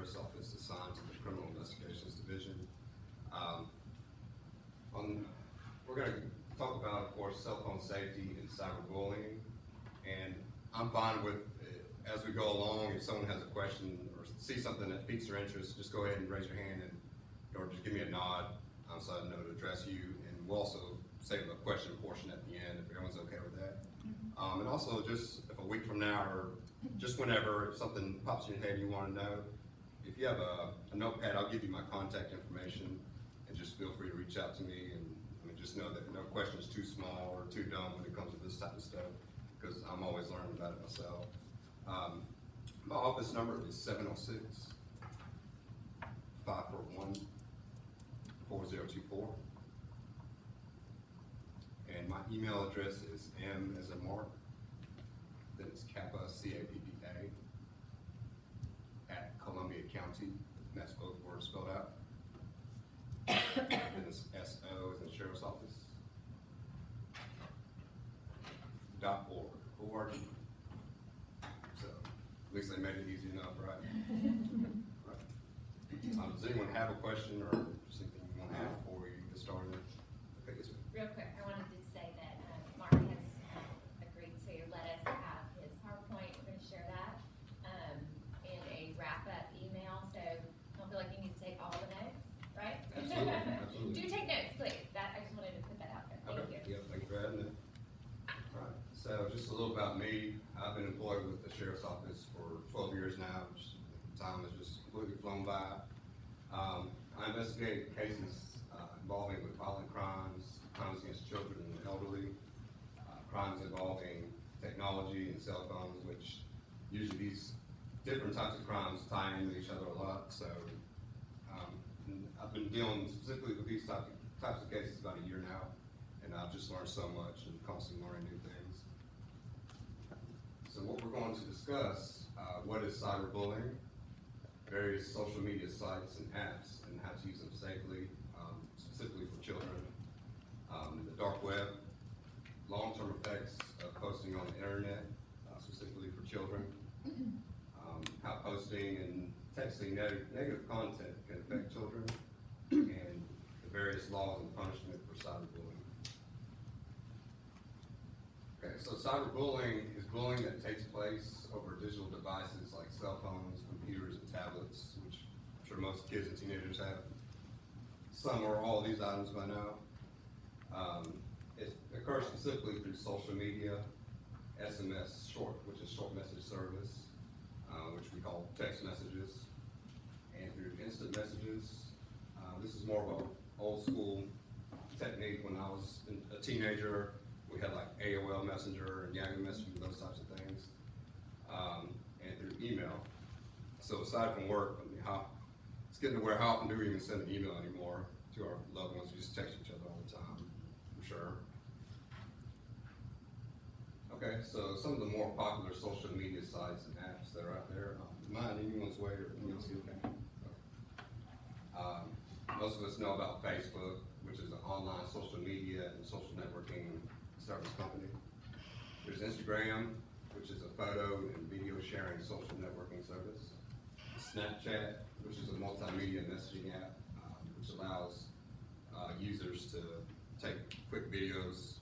Sheriff's Office assigned to the Criminal Investigations Division. We're going to talk about, of course, cell phone safety and cyberbullying. And I'm fine with, as we go along, if someone has a question or see something that piques their interest, just go ahead and raise your hand or just give me a nod so I know to address you. And we'll also save a question portion at the end if everyone's okay with that. And also, just if a week from now or just whenever, if something pops in your head you want to know, if you have a notepad, I'll give you my contact information, and just feel free to reach out to me. And just know that no question is too small or too dumb when it comes to this type of stuff, because I'm always learning about it myself. My office number is 706-541-4024. And my email address is M as in Mark, then it's Kappa, C-A-P-P-A, at Columbia County, that's both words spelled out. Then it's S-O as in Sheriff's Office, .org, O-R-G. So, at least they made it easy enough, right? Right. Does anyone have a question or something you want to add before we get started? Okay, yes, ma'am. Real quick, I wanted to say that Mark has agreed to let us have his PowerPoint. We're going to share that in a wrap-up email, so don't feel like you need to take all the notes, right? Absolutely, absolutely. Do take notes, please. I just wanted to put that out there. Thank you. Yeah, thank you for adding that. All right, so just a little about me. I've been employed with the Sheriff's Office for 12 years now, which time has just completely flown by. I investigate cases involving with violent crimes, crimes against children and the elderly, crimes involving technology and cell phones, which usually these different types of crimes tie into each other a lot. So I've been dealing specifically with these types of cases about a year now, and I've just learned so much and constantly learning new things. So what we're going to discuss, what is cyberbullying, various social media sites and apps, and how to use them safely, specifically for children, the dark web, long-term effects of posting on the internet, specifically for children, how posting and texting negative content can affect children, and the various laws and punishment for cyberbullying. Okay, so cyberbullying is bullying that takes place over digital devices like cell phones, computers, and tablets, which I'm sure most kids and teenagers have some or all of these items by now. It occurs specifically through social media, SMS which is short message service, which we call text messages, and through instant messages. This is more of an old school technique. When I was a teenager, we had like AOL Messenger and Yahoo Messenger, those types of things, and through email. So aside from work, it's getting to where how often do we even send an email anymore to our loved ones? We just text each other all the time, I'm sure. Okay, so some of the more popular social media sites and apps that are out there, mine, anyone's way, or anyone's okay. Most of us know about Facebook, which is an online social media and social networking service company. There's Instagram, which is a photo and video sharing social networking service. Snapchat, which is a multimedia messaging app, which allows users to take quick videos,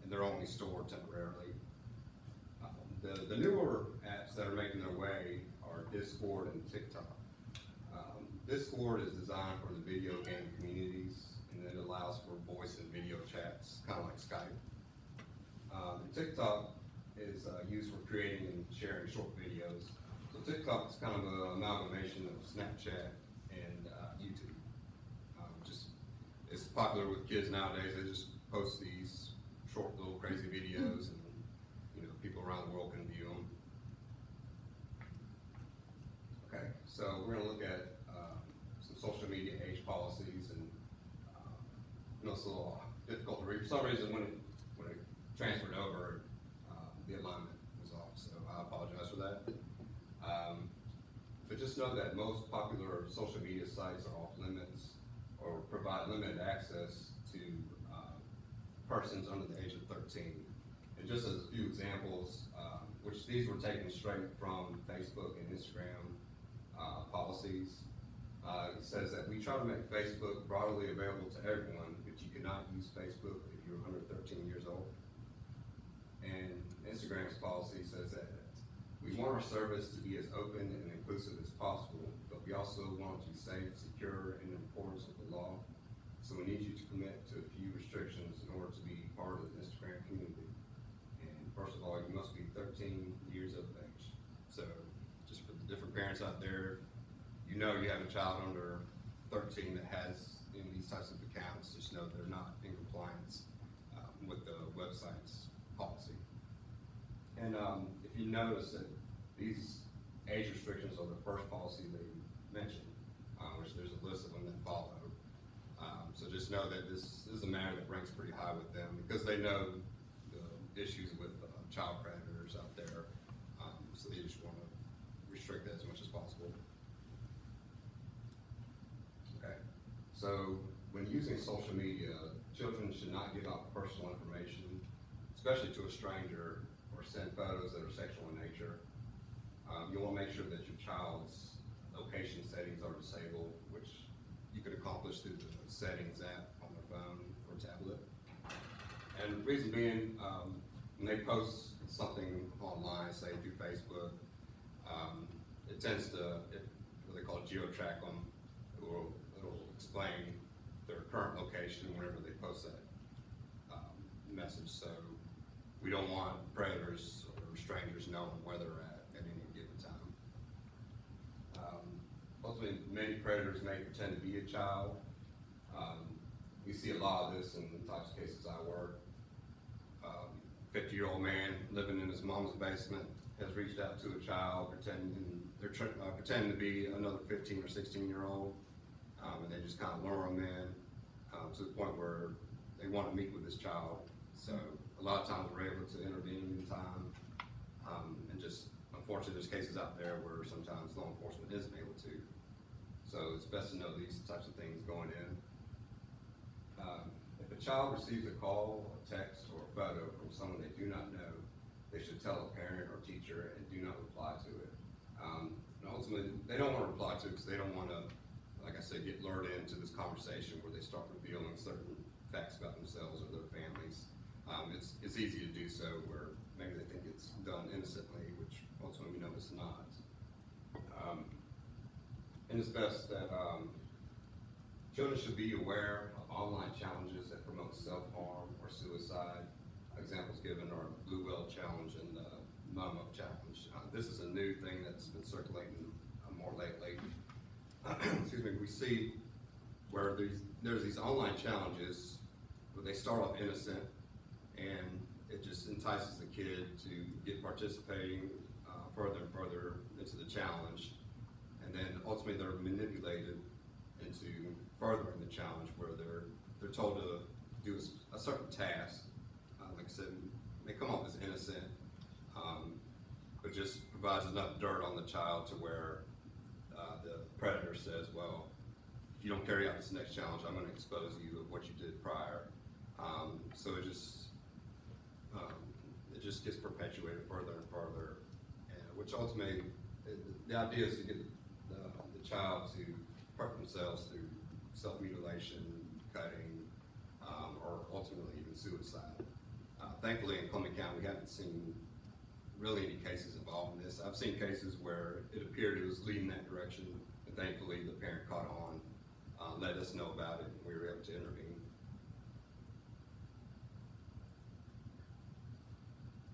and they're only stored temporarily. The newer apps that are making their way are Discord and TikTok. Discord is designed for the video game communities, and it allows for voice and video chats, kind of like Skype. TikTok is used for creating and sharing short videos. So TikTok is kind of an amalgamation of Snapchat and YouTube. It's popular with kids nowadays. They just post these short little crazy videos, and people around the world can view them. Okay, so we're going to look at some social media age policies, and it's a little difficult to read. For some reason, when it transferred over, the alignment was off, so I apologize for that. But just know that most popular social media sites are off limits or provide limited access to persons under the age of 13. And just as a few examples, which these were taken straight from Facebook and Instagram, policies. It says that we try to make Facebook broadly available to everyone, but you cannot use Facebook if you're under 13 years old. And Instagram's policy says that we want our service to be as open and inclusive as possible, but we also want it to be safe, secure, and in accordance with the law. So we need you to commit to a few restrictions in order to be part of the Instagram community. And first of all, you must be 13 years of age. So just for the different parents out there, you know you have a child under 13 that has these types of accounts, just know they're not in compliance with the website's policy. And if you notice that these age restrictions are the first policy they mention, which there's a list of them that follow. So just know that this is a matter that ranks pretty high with them because they know the issues with child predators out there. So they just want to restrict that as much as possible. Okay. So when using social media, children should not give out personal information, especially to a stranger, or send photos that are sexual in nature. You want to make sure that your child's location settings are disabled, which you could accomplish through the settings app on their phone or tablet. And the reason being, when they post something online, say through Facebook, it tends to, what they call geotrack them. It'll explain their current location whenever they post that message. So we don't want predators or strangers knowing where they're at any given time. Ultimately, many predators may pretend to be a child. We see a lot of this in the types of cases I work. 50-year-old man living in his mom's basement has reached out to a child pretending to be another 15 or 16-year-old, and they just kind of lure them in to the point where they want to meet with this child. So a lot of times we're able to intervene in time, and just unfortunately there's cases out there where sometimes law enforcement isn't able to. So it's best to know these types of things going in. If a child receives a call, a text, or a photo from someone they do not know, they should tell a parent or teacher and do not reply to it. And ultimately, they don't want to reply to it because they don't want to, like I said, get lured into this conversation where they start revealing certain facts about themselves or their families. It's easy to do so where maybe they think it's done innocently, which ultimately we know it's not. And it's best that children should be aware of online challenges that promote self-harm or suicide. Examples given are Blue Whale Challenge and the Momo Challenge. This is a new thing that's been circulating more lately. Excuse me. We see where there's these online challenges where they start off innocent, and it just entices the kid to get participating further and further into the challenge, and then ultimately they're manipulated into furthering the challenge where they're told to do a certain task. Like I said, they come off as innocent, but just provides enough dirt on the child to where the predator says, well, if you don't carry out this next challenge, I'm going to expose you of what you did prior. So it just gets perpetuated further and further, which ultimately, the idea is to get the child to hurt themselves through self-mutilation, cutting, or ultimately even suicide. Thankfully in Columbia County, we haven't seen really any cases involving this. I've seen cases where it appeared it was leading that direction, and thankfully the parent caught on, let us know about it, and we were able to intervene.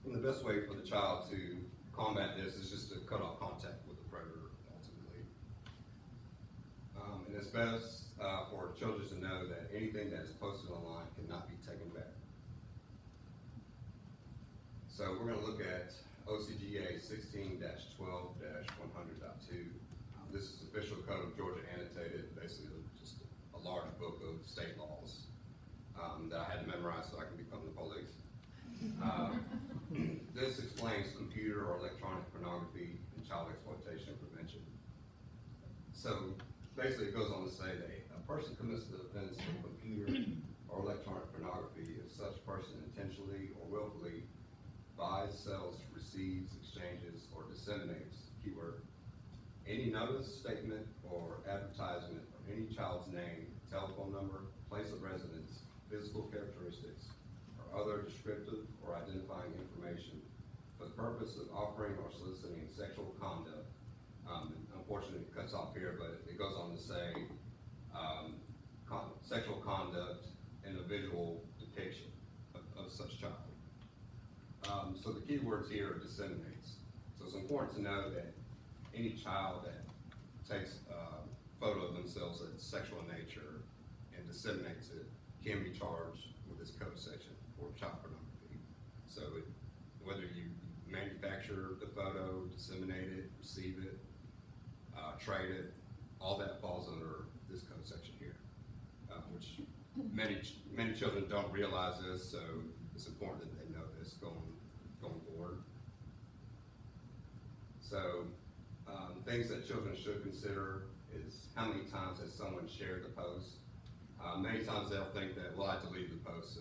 And the best way for the child to combat this is just to cut off contact with the predator, ultimately. And it's best for children to know that anything that is posted online cannot be taken back. So we're going to look at OCGA 16-12-100.2. This is official code of Georgia annotated, basically just a large book of state laws that I had to memorize so I can become the police. This explains computer or electronic pornography and child exploitation prevention. So basically it goes on to say that a person commits the offense of computer or electronic pornography if such person intentionally or willfully buys, sells, receives, exchanges, or disseminates, keyword, Any notice, statement, or advertisement of any child's name, telephone number, place of residence, physical characteristics, or other descriptive or identifying information for the purpose of offering or soliciting sexual conduct. Unfortunately, it cuts off here, but it goes on to say, sexual conduct and a visual depiction of such child. So the key words here are disseminates. So it's important to know that any child that takes a photo of themselves that's sexual in nature and disseminates it can be charged with this code section for child pornography. So whether you manufacture the photo, disseminate it, receive it, trade it, all that falls under this code section here, which many children don't realize this, so it's important that they know this going forward. So things that children should consider is how many times has someone shared the post. Many times they'll think that, well, I deleted the post, so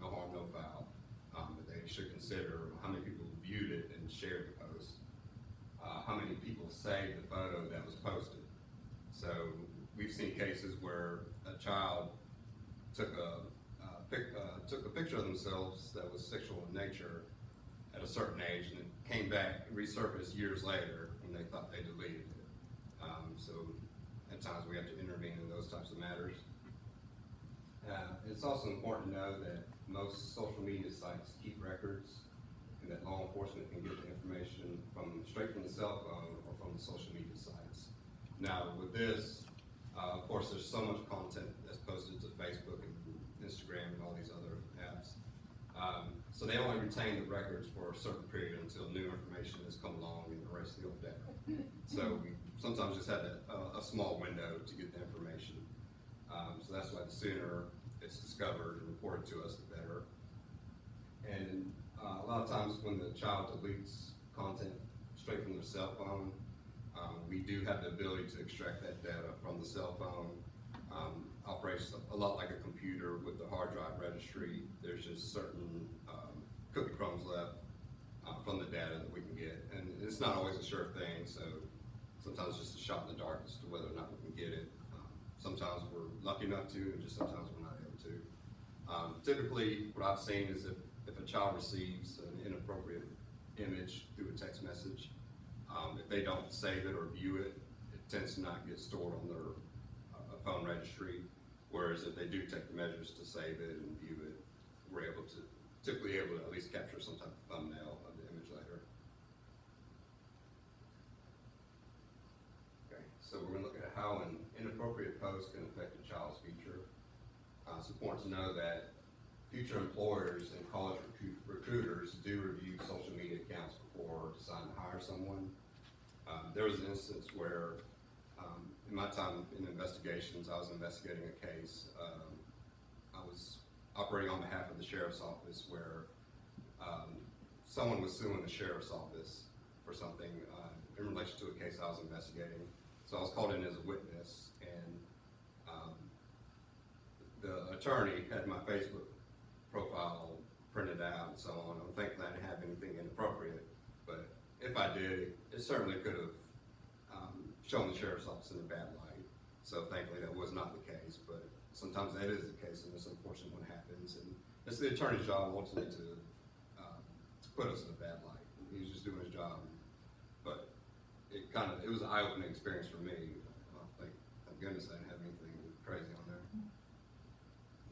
no harm, no foul. But they should consider how many people viewed it and shared the post. How many people saved the photo that was posted. So we've seen cases where a child took a picture of themselves that was sexual in nature at a certain age, and it came back, resurfaced years later when they thought they deleted it. So at times we have to intervene in those types of matters. It's also important to know that most social media sites keep records, and that law enforcement can get the information straight from the cell phone or from the social media sites. Now with this, of course, there's so much content that's posted to Facebook and Instagram and all these other apps. So they only retain the records for a certain period until new information has come along and erase the old data. So we sometimes just have a small window to get the information. So that's why the sooner it's discovered and reported to us, the better. And a lot of times when the child deletes content straight from their cell phone, we do have the ability to extract that data from the cell phone. Operates a lot like a computer with the hard drive registry. There's just certain cookie crumbs left from the data that we can get. And it's not always a sure thing, so sometimes it's just a shot in the dark as to whether or not we can get it. Sometimes we're lucky enough to, and just sometimes we're not able to. Typically, what I've seen is if a child receives an inappropriate image through a text message, if they don't save it or view it, it tends to not get stored on their phone registry. Whereas if they do take the measures to save it and view it, we're typically able to at least capture some type of thumbnail of the image later. Okay, so we're going to look at how an inappropriate post can affect a child's future. It's important to know that future employers and college recruiters do review social media accounts before deciding to hire someone. There was an instance where, in my time in investigations, I was investigating a case. I was operating on behalf of the sheriff's office where someone was suing the sheriff's office for something in relation to a case I was investigating. So I was called in as a witness, and the attorney had my Facebook profile printed out and so on. I'm thankful I didn't have anything inappropriate, but if I did, it certainly could have shown the sheriff's office in a bad light. So thankfully that was not the case, but sometimes that is the case, and it's unfortunate when it happens. And it's the attorney's job ultimately to put us in a bad light. He was just doing his job, but it was an eye-opening experience for me. Thank goodness I didn't have anything crazy on there.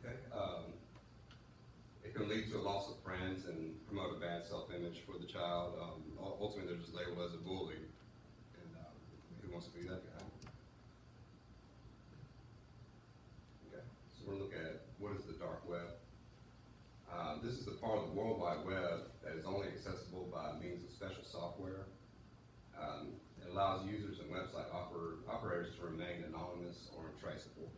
Okay. It can lead to a loss of friends and promote a bad self-image for the child. Ultimately, they're just labeled as a bully, and who wants to be that guy? Okay, so we're going to look at what is the dark web. This is the part of the World Wide Web that is only accessible by means of special software. It allows users and website operators to remain anonymous or untraceable.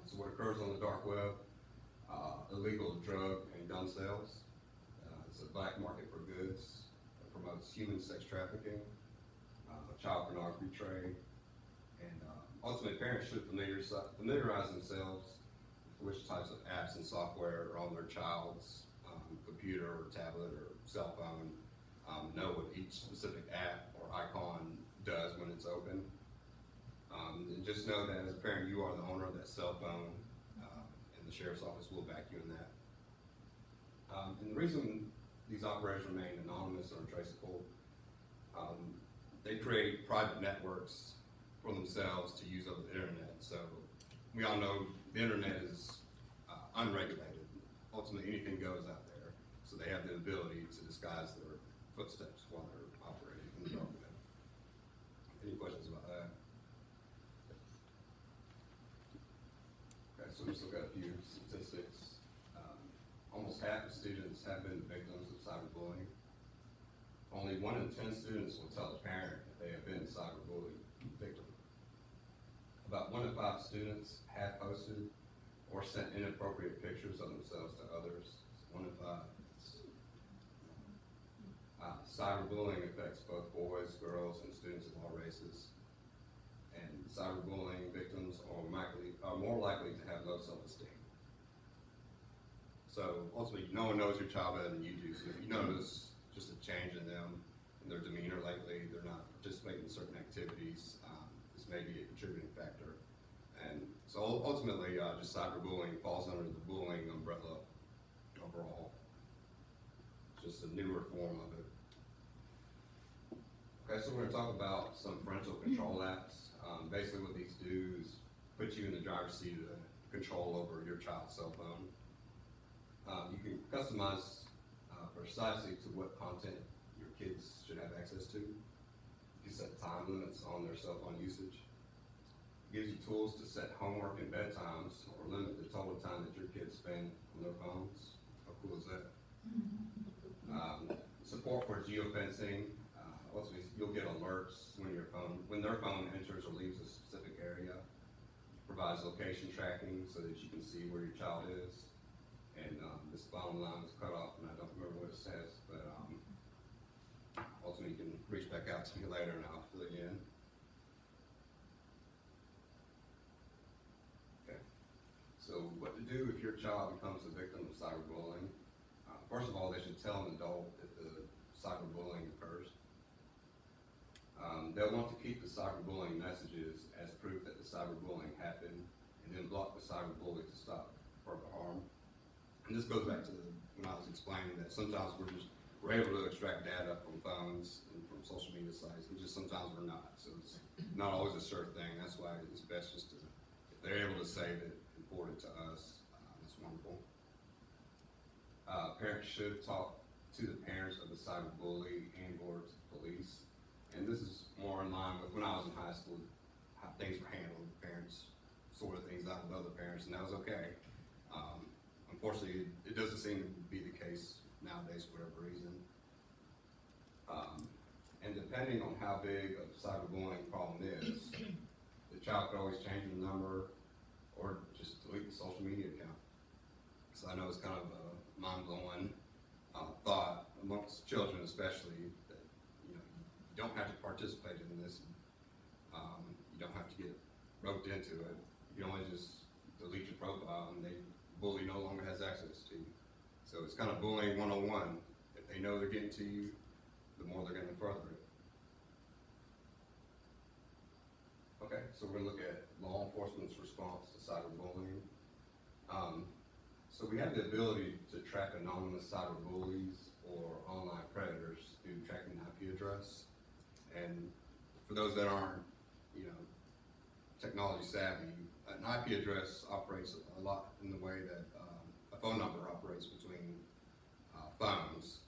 So what occurs on the dark web? Illegal drug and gun sales. It's a black market for goods. It promotes human sex trafficking, child pornography trade, and ultimately parents should familiarize themselves with which types of apps and software are on their child's computer or tablet or cell phone. Know what each specific app or icon does when it's open. And just know that as a parent, you are the owner of that cell phone, and the sheriff's office will back you in that. And the reason these operators remain anonymous or untraceable, they create private networks for themselves to use over the internet. So we all know the internet is unregulated. Ultimately, anything goes out there. So they have the ability to disguise their footsteps while they're operating in the dark web. Any questions about that? Okay, so let's look at a few statistics. Almost half of students have been victims of cyberbullying. Only 1 in 10 students will tell a parent if they have been a cyberbullying victim. About 1 in 5 students have posted or sent inappropriate pictures of themselves to others. 1 in 5. Cyberbullying affects both boys, girls, and students of all races. And cyberbullying victims are more likely to have low self-esteem. So ultimately, no one knows your child better than you do. So if you notice just a change in them, in their demeanor lately, they're not participating in certain activities, this may be a contributing factor. And so ultimately, just cyberbullying falls under the bullying umbrella overall. Just a newer form of it. Okay, so we're going to talk about some parental control apps. Basically what these do is put you in the driver's seat of control over your child's cell phone. You can customize precisely to what content your kids should have access to. You can set time limits on their cell phone usage. It gives you tools to set homework and bedtimes or limit the total time that your kids spend on their phones. How cool is that? Support for geofencing. Also, you'll get alerts when their phone enters or leaves a specific area. Provides location tracking so that you can see where your child is. And this bottom line is cut off, and I don't remember what it says, but ultimately you can reach back out to me later and I'll fill it in. Okay. So what to do if your child becomes a victim of cyberbullying? First of all, they should tell an adult if the cyberbullying occurs. They'll want to keep the cyberbullying messages as proof that the cyberbullying happened, and then block the cyberbully to stop further harm. And this goes back to when I was explaining that sometimes we're able to extract data from phones and from social media sites, and just sometimes we're not. So it's not always a sure thing. That's why it's best just to, if they're able to save it and forward it to us, that's wonderful. Parents should talk to the parents of the cyberbully and or to the police. And this is more in line with when I was in high school, how things were handled. Parents sorted things out with other parents, and that was okay. Unfortunately, it doesn't seem to be the case nowadays for whatever reason. And depending on how big a cyberbullying problem is, the child could always change the number or just delete the social media account. So I know it's kind of a mind-blowing thought amongst children, especially, that you don't have to participate in this. You don't have to get roped into it. You can only just delete your profile, and the bully no longer has access to you. So it's kind of bullying 101. If they know they're getting to you, the more they're going to further it. Okay, so we're going to look at law enforcement's response to cyberbullying. So we have the ability to track anonymous cyberbullies or online predators through tracking the IP address. And for those that aren't, technology savvy, an IP address operates a lot in the way that a phone number operates between phones.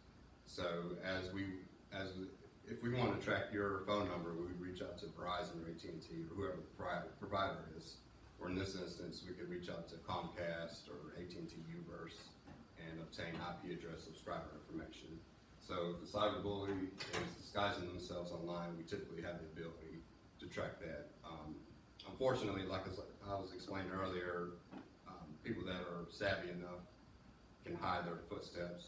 So if we want to track your phone number, we would reach out to Verizon or AT&T or whoever the provider is. Or in this instance, we could reach out to Comcast or AT&T Uverse and obtain IP address subscriber information. So if the cyberbully is disguising themselves online, we typically have the ability to track that. Unfortunately, like I was explaining earlier, people that are savvy enough can hide their footsteps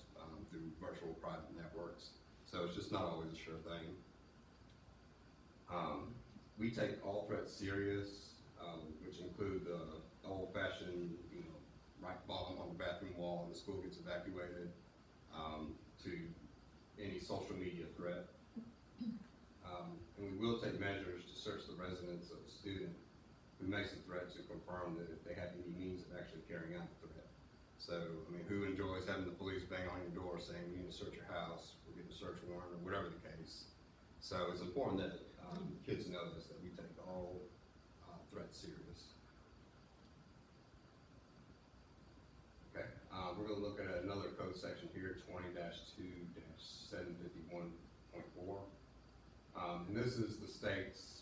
through virtual private networks. So it's just not always a sure thing. We take all threats serious, which include the old-fashioned, write bomb on the bathroom wall and the school gets evacuated, to any social media threat. And we will take measures to search the residence of a student who makes a threat to confirm that if they have any means of actually carrying out the threat. So, I mean, who enjoys having the police bang on your door saying, we need to search your house, we're getting a search warrant, or whatever the case. So it's important that, kids know this, that we take all, threats serious. Okay, we're gonna look at another code section here, 20-2-751.4. And this is the state's,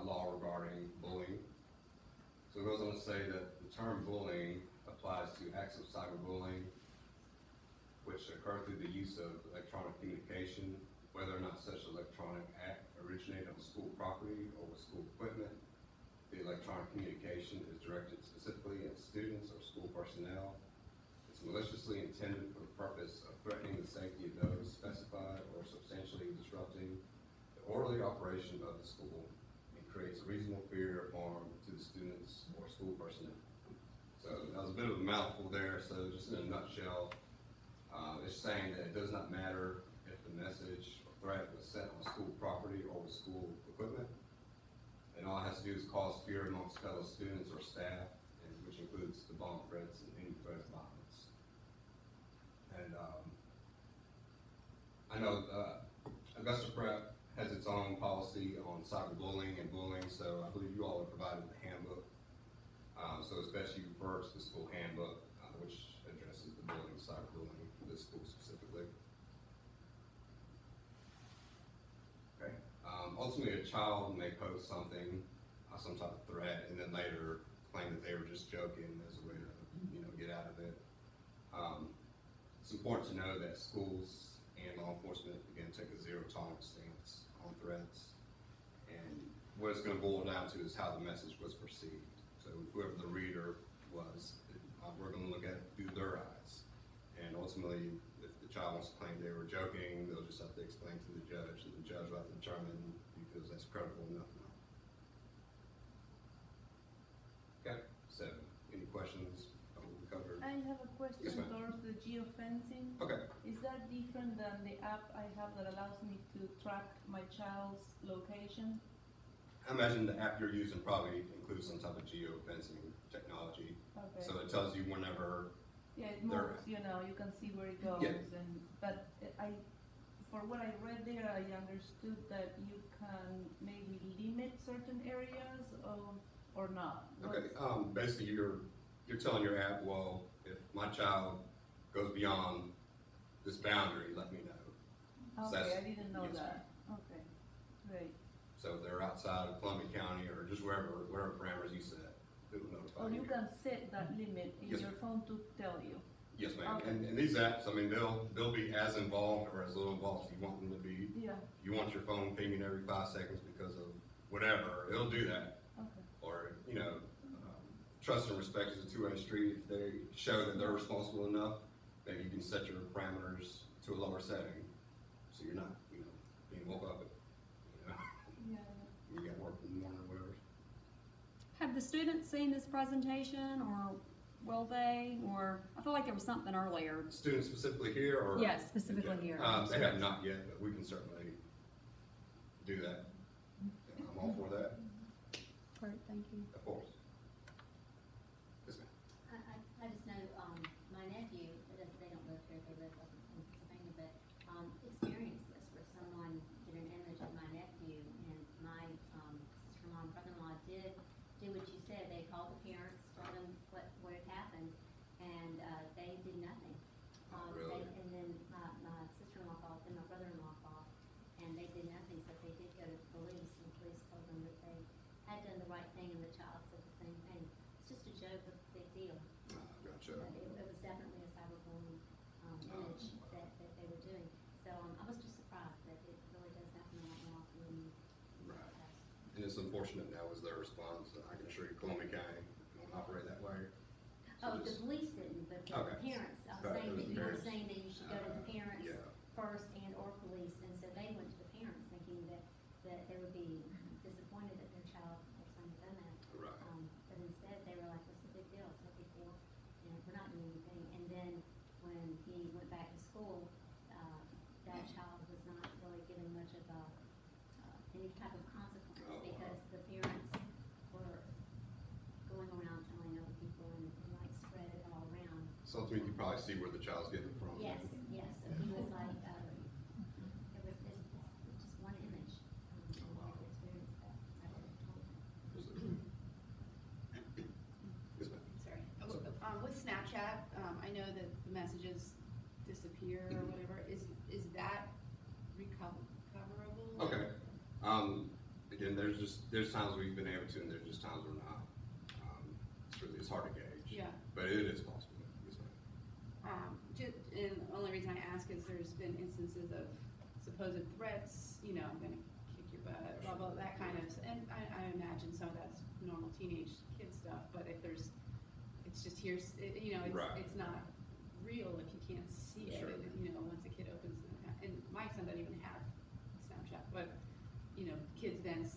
law regarding bullying. So it goes on to say that the term bullying applies to acts of cyberbullying, which occur through the use of electronic communication, whether or not such electronic act originated on school property or with school equipment. The electronic communication is directed specifically at students or school personnel. It's maliciously intended for the purpose of threatening the safety of those specified or substantially disrupting the orderly operation of the school and creates a reasonable fear of harm to the students or school personnel. So that was a bit of a mouthful there, so just in a nutshell, it's saying that it does not matter if the message or threat was sent on school property or with school equipment. And all it has to do is cause fear amongst fellow students or staff, and which includes the bomb threats and any threat of violence. And I know Augusta Prep has its own policy on cyberbullying and bullying, so I believe you all have provided the handbook. So it's best you refer to the school handbook, which addresses the bullying, cyberbullying for this school specifically. Okay. Ultimately, a child may post something, some type of threat, and then later claim that they were just joking as a way to, get out of it. It's important to know that schools and law enforcement, again, take a zero tolerance stance on threats. And what it's going to boil down to is how the message was perceived. So whoever the reader was, we're going to look at it through their eyes. And ultimately, if the child wants to claim they were joking, they'll just have to explain to the judge, and the judge will have to determine if he feels that's credible enough or not. Okay, so any questions on what we covered? I have a question Yes, ma'am. towards the geofencing. Okay, Is that different than the app I have that allows me to track my child's location? I imagine the app you're using probably includes some type of geofencing technology. Okay. So it tells you whenever, Yeah, it There- moves, you can see where it goes, Yeah. but for what I read there, I understood that you can maybe limit certain areas or not. okay, basically you're telling your app, well, if my child goes beyond this boundary, let me know. So Okay, that's- I didn't know yes, that, okay, great. So if they're outside of Columbia County or just whatever parameters you set, it will notify Oh, you. you can set that limit in Yes, your phone to tell you. Yes, ma'am. Okay. And these apps, I mean, they'll be as involved or as little involved as you want them to be. Yeah, If you want your phone pinging every 5 seconds because of whatever, it'll do that. okay, Or, trust and respect is a two-way street. If they show that they're responsible enough, maybe you can set your parameters to a lower setting. So you're not, being woke up at, yeah. you got work in the morning or whatever. Have the students seen this presentation, or will they, or, I feel like there was something earlier. Students specifically here or? Yes, specifically here. They have not yet, but we can certainly do that. Yeah, I'm all for that, Great, thank you. of course. Yes, ma'am. I just know, my nephew, they don't live here, they live up in Pennsylvania, but, experienced this where someone did an image of my nephew, and my, sister-in-law and brother-in-law did what you said. They called the parents, told them what had happened, and, they did nothing. Really? And then my sister-in-law called, and my brother-in-law called, and they did nothing, so they did go to the police, and the police told them that they had done the right thing, and the child said the same thing. It's just a joke, a big deal. Gotcha. But it was definitely a cyberbullying, image that they were doing. So, I was just surprised that it really does happen a lot more often than you. Right. And it's unfortunate that was their response. I can assure you Columbia County don't operate that way. So Oh, the just- police didn't, but the Okay. parents, I was Right, saying it was that you were parents. saying that you should go to the parents Yeah, first and or police, and so they went to the parents thinking that they would be disappointed that their child or son had done that. right. But instead, they were like, what's the big deal? It's no big deal, we're not doing anything. And then when he went back to school, that child was not really given much of any any type of consequence, Oh, wow. because the parents were going around telling other people and like spread it all around. Something you can probably see where the child's getting it from. Yes, yes, so he was like, it's just one image, and he had to experience that, I would have told him. Yes, ma'am. Sorry. With Snapchat, I know that the messages disappear or whatever. Is that recoverable? Okay. Again, there's times we've been able to, and there's just times we're not. It's hard to gauge. Yeah. But it is possible. Yes, ma'am. And the only reason I ask is there's been instances of supposed threats, you know, I'm gonna kick your butt, blah, blah, that kind of, and I imagine some of that's normal teenage kid stuff, but if there's, it's just here's, you know, Right. it's not real if you can't see it, Sure. and, you know, once a kid opens, and my son doesn't even have Snapchat, but, you know, kids then,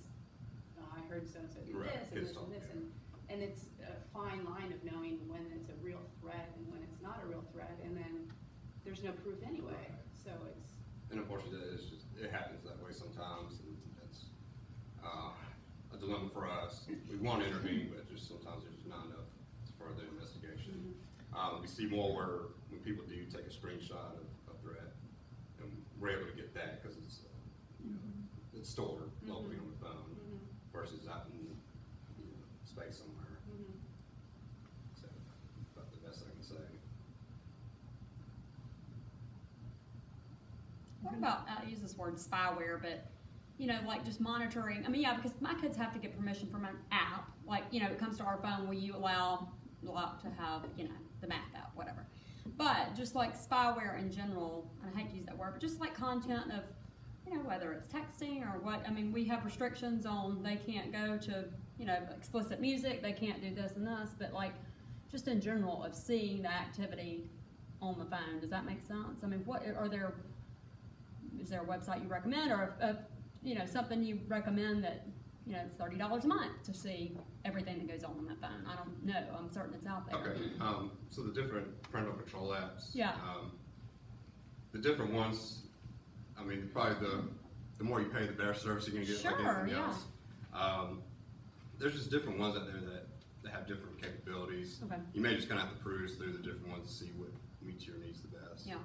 I heard so-and-so do Right. this, and Kids this, and talk, this, yeah. and it's a fine line of knowing when it's a real threat and when it's not a real threat, and then there's no proof anyway, so it's, And unfortunately, it happens that way sometimes, and that's a dilemma for us. We want to intervene, but just sometimes there's just not enough further investigation. We see more where when people do take a screenshot of a threat, and we're able to get that because it's it's stored locally on the phone versus out in space somewhere. So, about the best I can say. What about, I use this word spyware, but, you know, like just monitoring, I mean, yeah, because my kids have to get permission from an app, like, you know, it comes to our phone, will you allow to have, you know, the math app, whatever. But just like spyware in general, and I hate to use that word, but just like content of, you know, whether it's texting or what, I mean, we have restrictions on, they can't go to, you know, explicit music, they can't do this and this, but like, just in general of seeing the activity on the phone, does that make sense? I mean, what, is there a website you recommend, or you know, something you recommend that, you know, it's $30 a month to see everything that goes on that phone? I don't know, I'm certain it's out there. Okay, so the different parental control apps. Yeah. The different ones, I mean, probably the more you pay, the better service you're gonna get, like Sure, anything yeah. else. There's just different ones out there that have different capabilities. Okay. You may just kinda have to peruse through the different ones to see what meets your needs the best. Yeah.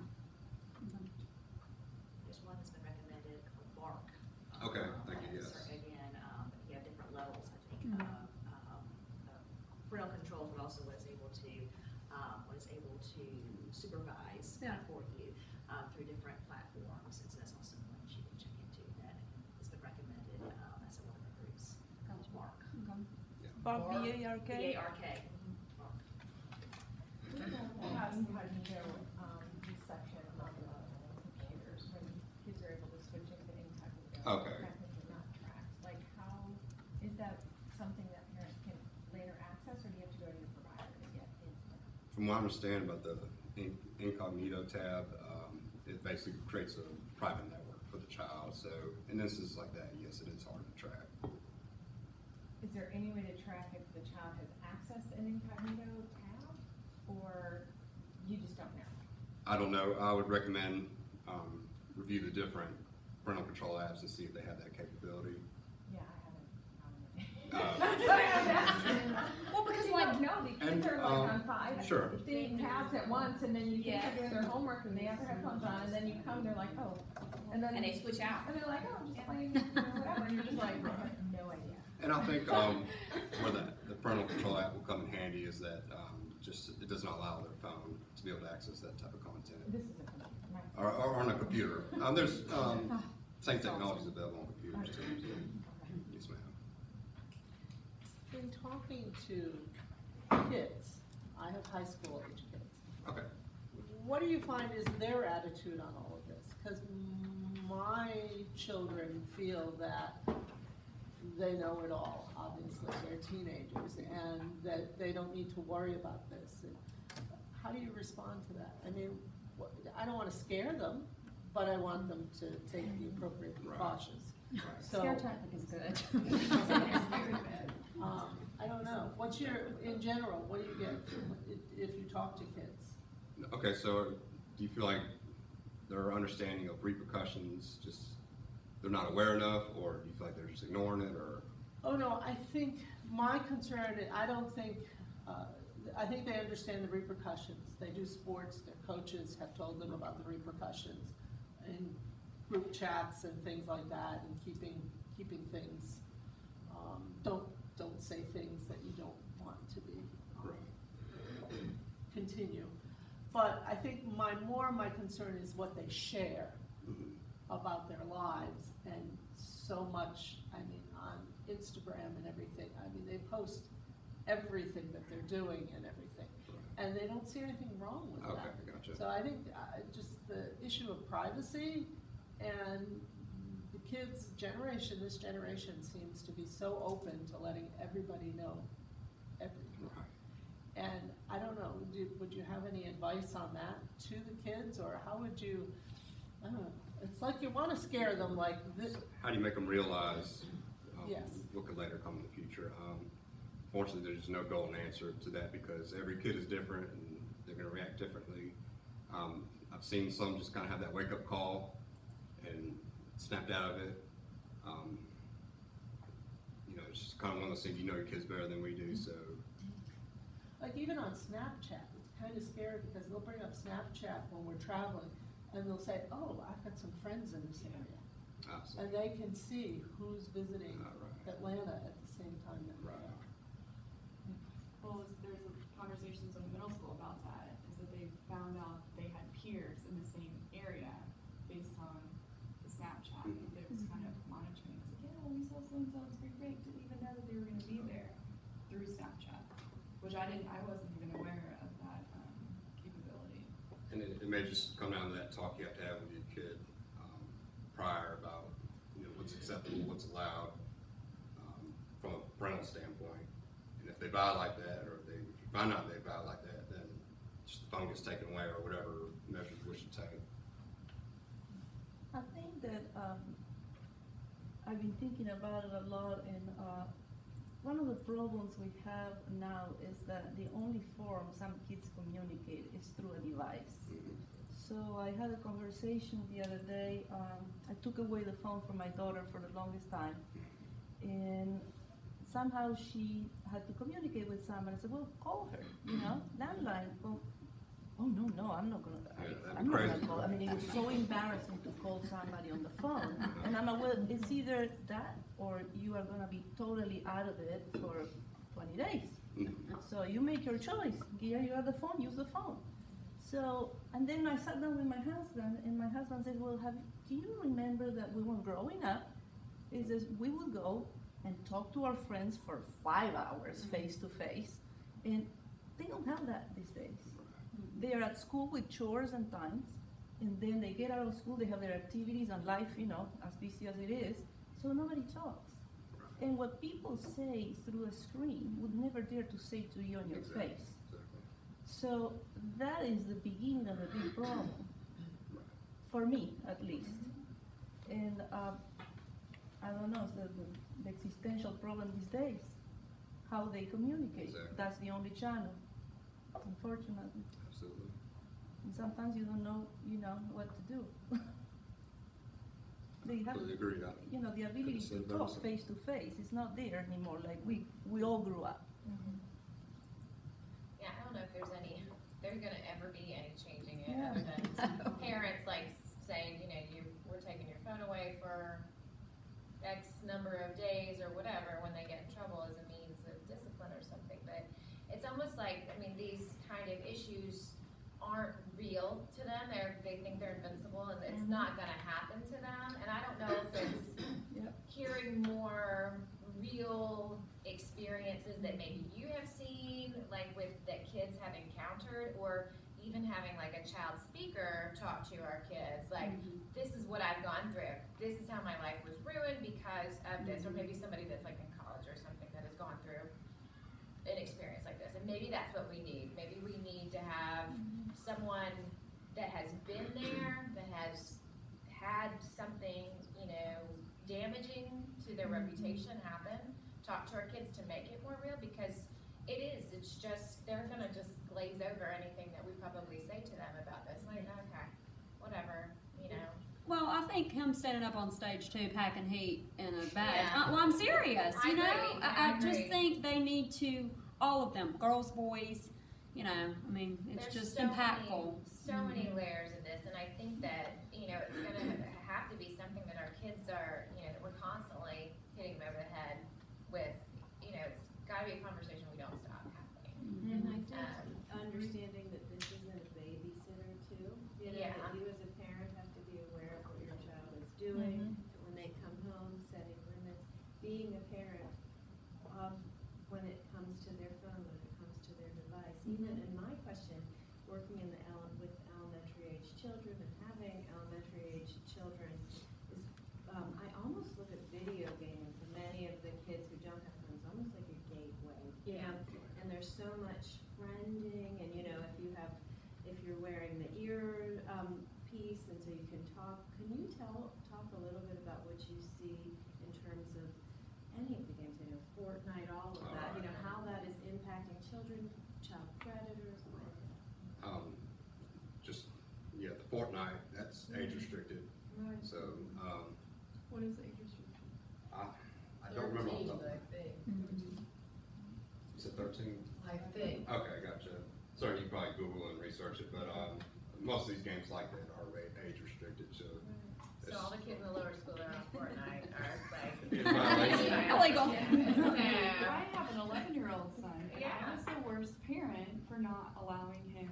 There's one that's been recommended called Bark. Okay, thank you, yes. So again, you have different levels, I think, of parental controls, but also what it's able to supervise Yeah. for you through different platforms. And so that's also one you can check into that has been recommended as one of the groups. Called Bark. Okay. Bob, B-A-R-K? B-A-R-K. Bark. We don't have incognito reception on the computers when kids are able to switch into incognito. Okay. Tracking and not tracked. Like how, is that something that parents can later access, or do you have to go to your provider to get into that? From what I understand about the incognito tab, it basically creates a private network for the child. So in instances like that, yes, it is hard to track. Is there any way to track if the child has accessed an incognito tab, or you just don't know? I don't know. I would recommend review the different parental control apps and see if they have that capability. Yeah, I haven't. Well, because You like, don't know, the And, kids are like on 5 sure. thing tabs at once, and then you think Yeah. they're doing their homework, and they have their headphones on, and then you come, they're like, oh, and then. and they switch out. And they're like, oh, I'm just playing, you know, whatever, and you're just like, I have no idea. And I think where the parental control app will come in handy is that just it does not allow their phone to be able to access that type of content, This is a computer, right? or on a computer. There's same technologies available on computers too. So. Yes, ma'am. In talking to kids, I have high school age kids, Okay. what do you find is their attitude on all of this? Because my children feel that they know it all, obviously, they're teenagers, and that they don't need to worry about this. And how do you respond to that? I mean, I don't want to scare them, but I want them to take the appropriate Right. precautions. Right. So, scare tactic is good. I don't know, what's your, in general, what do you get if you talk to kids? Okay. So do you feel like their understanding of repercussions just they're not aware enough, or do you feel like they're just ignoring it, or? Oh, no, I think my concern, I think they understand the repercussions. They do sports, their coaches have told them about the repercussions in group chats and things like that, and keeping things, don't say things that you don't want to be, continue. But I think my concern is what they share about their lives, and so much, I mean, on Instagram and everything, I mean, they post everything that they're doing and everything, and they don't see anything wrong with that. Okay, gotcha. So I think just the issue of privacy, and the kids' generation, this generation seems to be so open to letting everybody know everything. And I don't know, would you have any advice on that to the kids, or how would you, I don't know, it's like you wanna scare them like this. How do you make them realize Yes. what could later come in the future? Fortunately, there's no golden answer to that, because every kid is different and they're gonna react differently. I've seen some just kind of have that wake-up call and snapped out of it. It's just kind of one of those things, you know your kids better than we do, so. Like even on Snapchat, it's kind of scary because they'll bring up Snapchat when we're traveling, and they'll say, oh, I've got some friends in this area. So- And they can see who's visiting Right. Atlanta at the same time that they Right. are. Well, there's conversations in middle school about that, is that they found out that they had peers in the same area based on the Snapchat. Mhm. It was kind of monitoring, it's like, yeah, we saw so-and-so on spring break, didn't even know that they were gonna be there through Snapchat, which I wasn't even aware of that, capability. And it may just come down to that talk you have to have with your kid prior about what's acceptable, what's allowed from a parental standpoint. And if they violate that, or if you find out they violate that, then just the phone gets taken away, or whatever measures we should take. I think that, I've been thinking about it a lot, and, one of the problems we have now is that the only form some kids communicate is through a device. So I had a conversation the other day, I took away the phone from my daughter for the longest time, and somehow she had to communicate with someone. I said, well, call her, landline. Well, oh, no, I'm not gonna, that'd be I'm not crazy. gonna call. I mean, it was so embarrassing to call somebody on the phone. And I'm like, well, it's either that, or you are gonna be totally out of it for 20 days. So you make your choice. Here you have the phone, use the phone. So, and then I sat down with my husband, and my husband said, well, do you remember that we were growing up? He says, we would go and talk to our friends for 5 hours face to face, and they don't have that these days. They are at school with chores and times, and then they get out of school, they have their activities and life, as busy as it is, so nobody talks. And what people say through a screen would never dare to say to you on your Exactly. face. So that is the beginning of a big problem, for me at least. And I don't know, it's the existential problem these days, how they communicate. Exactly. That's the only channel, unfortunately. Absolutely. And sometimes you don't know, what to do. They have, Completely agree. the ability Could've to said better talk myself. face to face is not there anymore, like we all grew up. Yeah, I don't know if there's gonna ever be any changing it, Yeah. other than parents saying, we're taking your phone away for X number of days or whatever, when they get in trouble as a means of discipline or something. But it's almost like, these kind of issues aren't real to them. They think they're invincible, and it's not gonna happen to them. And I don't know if it's Yep. hearing more real experiences that maybe you have seen, that kids have encountered, or even having a child speaker talk to our kids, this is what I've gone through. This is how my life was ruined because of this, or maybe somebody that's in college or something that has gone through an experience like this. And maybe that's what we need. Maybe we need to have someone that has been there, that has had something, damaging to their reputation happen, talk to our kids to make it more real, because it's just, they're gonna just glaze over anything that we probably say to them about this, okay, whatever, Well, I think him standing up on stage too, packing heat in a bag. Yeah. Well, I'm serious. I You know, agree. I I just agree. think they need to, all of them, girls, boys. You know, I mean, it's There's just so impactful. so many layers of this, and I think that, you know, it's gonna have to be something that our kids are, you know, that we're constantly hitting them over the head with, you know, it's gotta be a conversation we don't stop having. And I think Um, understanding that this isn't a babysitter too, you know, Yeah. that you as a parent have to be aware of what your child is doing, when they come home, setting limits, being a parent, when it comes to their phone, when it comes to their device. Even in my question, working in with elementary age children and having elementary age children is, I almost look at video gaming for many of the kids who don't have phones, almost like a gateway. You Yeah. know? And there's so much friending, and you know, if you're wearing the ear piece, and so you can talk. Can you talk a little bit about what you see in terms of any of the games? You know, Fortnite, all of that. You know, how that is impacting children, child predators, all of that. Just, yeah, the Fortnite, that's age restricted, Right. so, What is the age restriction? I don't remember off the top of my head. You said 13? I think. Okay, gotcha. Sorry, you can probably Google and research it, but, most of these games like that are age restricted, so. So all the kids in the lower school that are on Fortnite are like. It's violation. Illegal. I have an 11-year-old son, and Yeah. I was the worst parent for not allowing him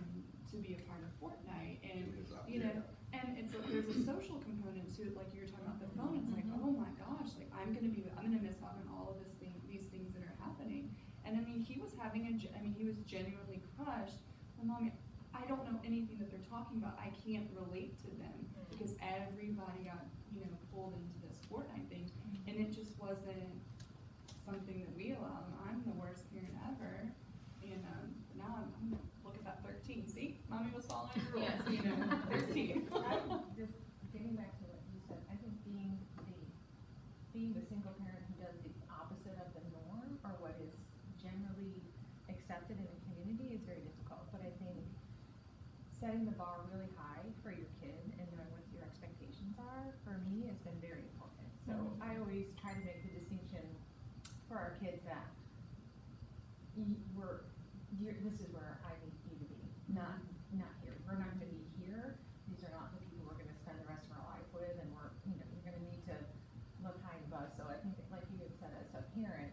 to be a part of Fortnite, and, you know, and there's a social component to it, like you were talking about the phone, it's like, oh my gosh, like, I'm gonna miss out on all of these things that are happening. And I mean, he was he was genuinely crushed, but Mommy, I don't know anything that they're talking about, I can't relate to them, because everybody got, you know, pulled into this Fortnite thing, and it just wasn't something that we allowed. I'm the worst parent ever, and now I'm gonna look at that 13. See, Mommy was following the rules. Yes. You know, 13. Just getting back to what you said, I think being the single parent who does the opposite of the norm, or what is generally accepted in the community, is very difficult. But I think setting the bar really high for your kid and knowing what your expectations are, for me, has been very important. So I always try to make the distinction for our kids that this is where I need you to be, not here. We're not gonna be here. These are not the people we're gonna spend the rest of our life with, and you're gonna need to look high and above. So I think, like you had said, as a parent,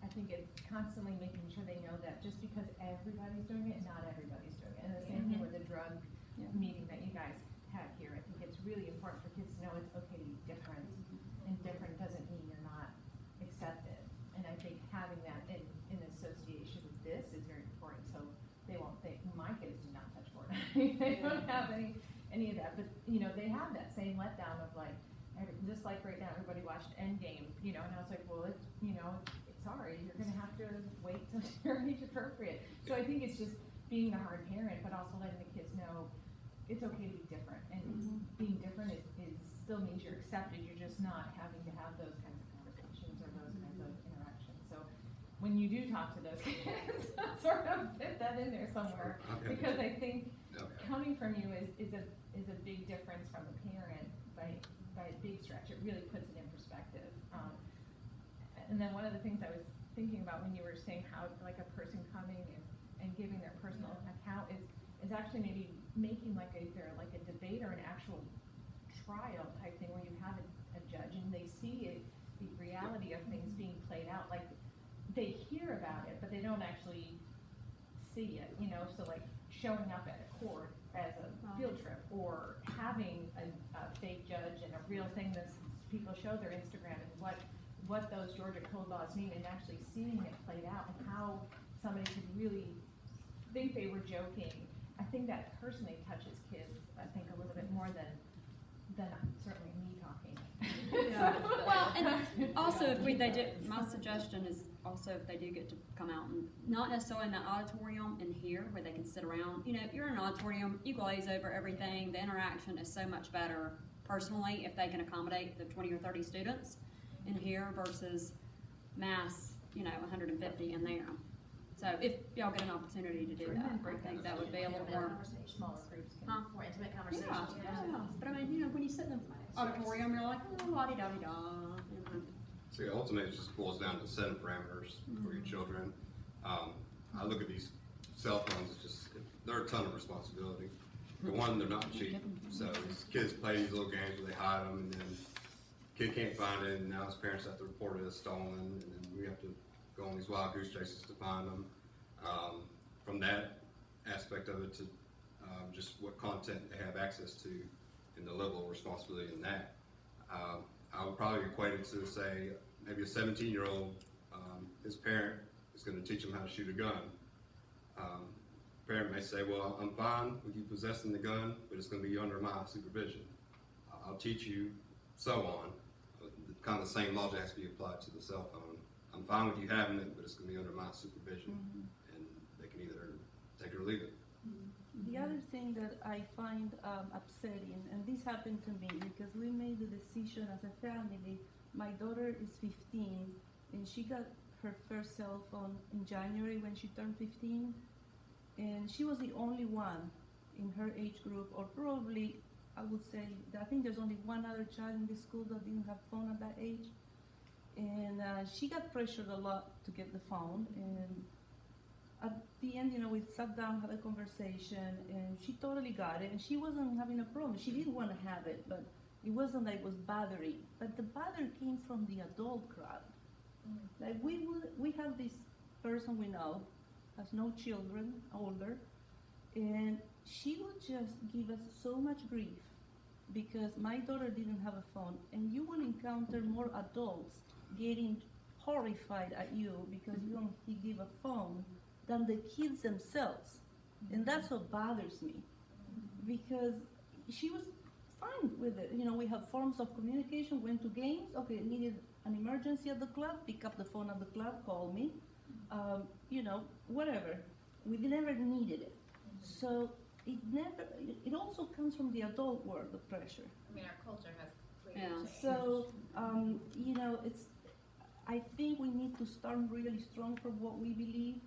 I think it's constantly making sure they know that just because everybody's doing it, not everybody's doing it. And the same thing with the drug meeting that you guys had here. I think it's really important for kids to know it's okay to be different, and different doesn't mean you're not accepted. And I think having that in association with this is very important, so they won't think, my kids do not touch Fortnite. They don't have any of that, but, you know, they have that same letdown of like, just like right now, everybody watched Endgame, you know, and I was like, well, it's, you know, sorry, you're gonna have to wait till you're age appropriate. So I think it's just being the hard parent, but also letting the kids know it's okay to be different, and being different is still means you're accepted, you're just not having to have those kinds of conversations or those kinds of interactions. So when you do talk to those kids, sort of fit that in there somewhere, Okay. because I think Okay. coming from you is a big difference from a parent by a big stretch. It really puts it in perspective. And then one of the things I was thinking about when you were saying how, like, a person coming and giving their personal account is actually maybe making either a debate or an actual trial type thing where you have a judge and they see it, the reality of things being played out. Like, they hear about it, but they don't actually see it, you know? So like showing up at a court as a field trip, or having a fake judge and a real thing that people show their Instagram, and what those Georgia code laws mean, and actually seeing it played out, and how somebody could really think they were joking. I think that personally touches kids, I think, a little bit more than certainly me talking. Well, and also my suggestion is also if they do get to come out, and not necessarily in the auditorium and here where they can sit around. You know, if you're in an auditorium, you glaze over everything. The interaction is so much better personally if they can accommodate the 20 or 30 students in here versus mass, 150 in there. So if y'all get an opportunity to do that, I think that would be a little more. Smaller groups can. Huh? More intimate Yeah, conversations. yeah, but I mean, you know, when you sit in the auditorium, you're like, oh, la-di-da-di-da, you know. So yeah, ultimately, it just boils down to setting parameters for your children. I look at these cell phones, it's just, they're a ton of responsibility. For one, they're not cheap, so these kids play these little games where they hide them, and then kid can't find it, and now his parents have to report it as stolen, and then we have to go on these wild goose chases to find them. From that aspect of it to just what content they have access to and the level of responsibility in that. I would probably equate it to, say, maybe a 17-year-old, his parent is going to teach him how to shoot a gun. Parent may say, well, I'm fine with you possessing the gun, but it's going to be under my supervision. I'll teach you, so on. Kind of the same logic has to be applied to the cell phone. I'm fine with you having it, but it's going to be under my supervision, and they can either take it or leave it. The other thing that I find upsetting, and this happened to me because we made the decision as a family. My daughter is 15, and she got her first cell phone in January when she turned 15, and she was the only one in her age group, or probably, I would say, I think there's only one other child in the school that didn't have a phone at that age. And she got pressured a lot to get the phone, and at the end, you know, we sat down, had a conversation, and she totally got it, and she wasn't having a problem. She didn't want to have it, but it wasn't like it was bothering. But the bother came from the adult crowd. Like we have this person we know, has no children, older, and she would just give us so much grief because my daughter didn't have a phone, and you will encounter more adults getting horrified at you because you don't give a phone than the kids themselves. And that's what bothers me, because she was fine with it. You know, we have forms of communication, went to games, okay, needed an emergency at the club, pick up the phone at the club, call me, you know, whatever. We never needed it. So it also comes from the adult world, the pressure. I mean, our culture has completely Yeah. changed. So, you know, I think we need to start really strong for what we believe.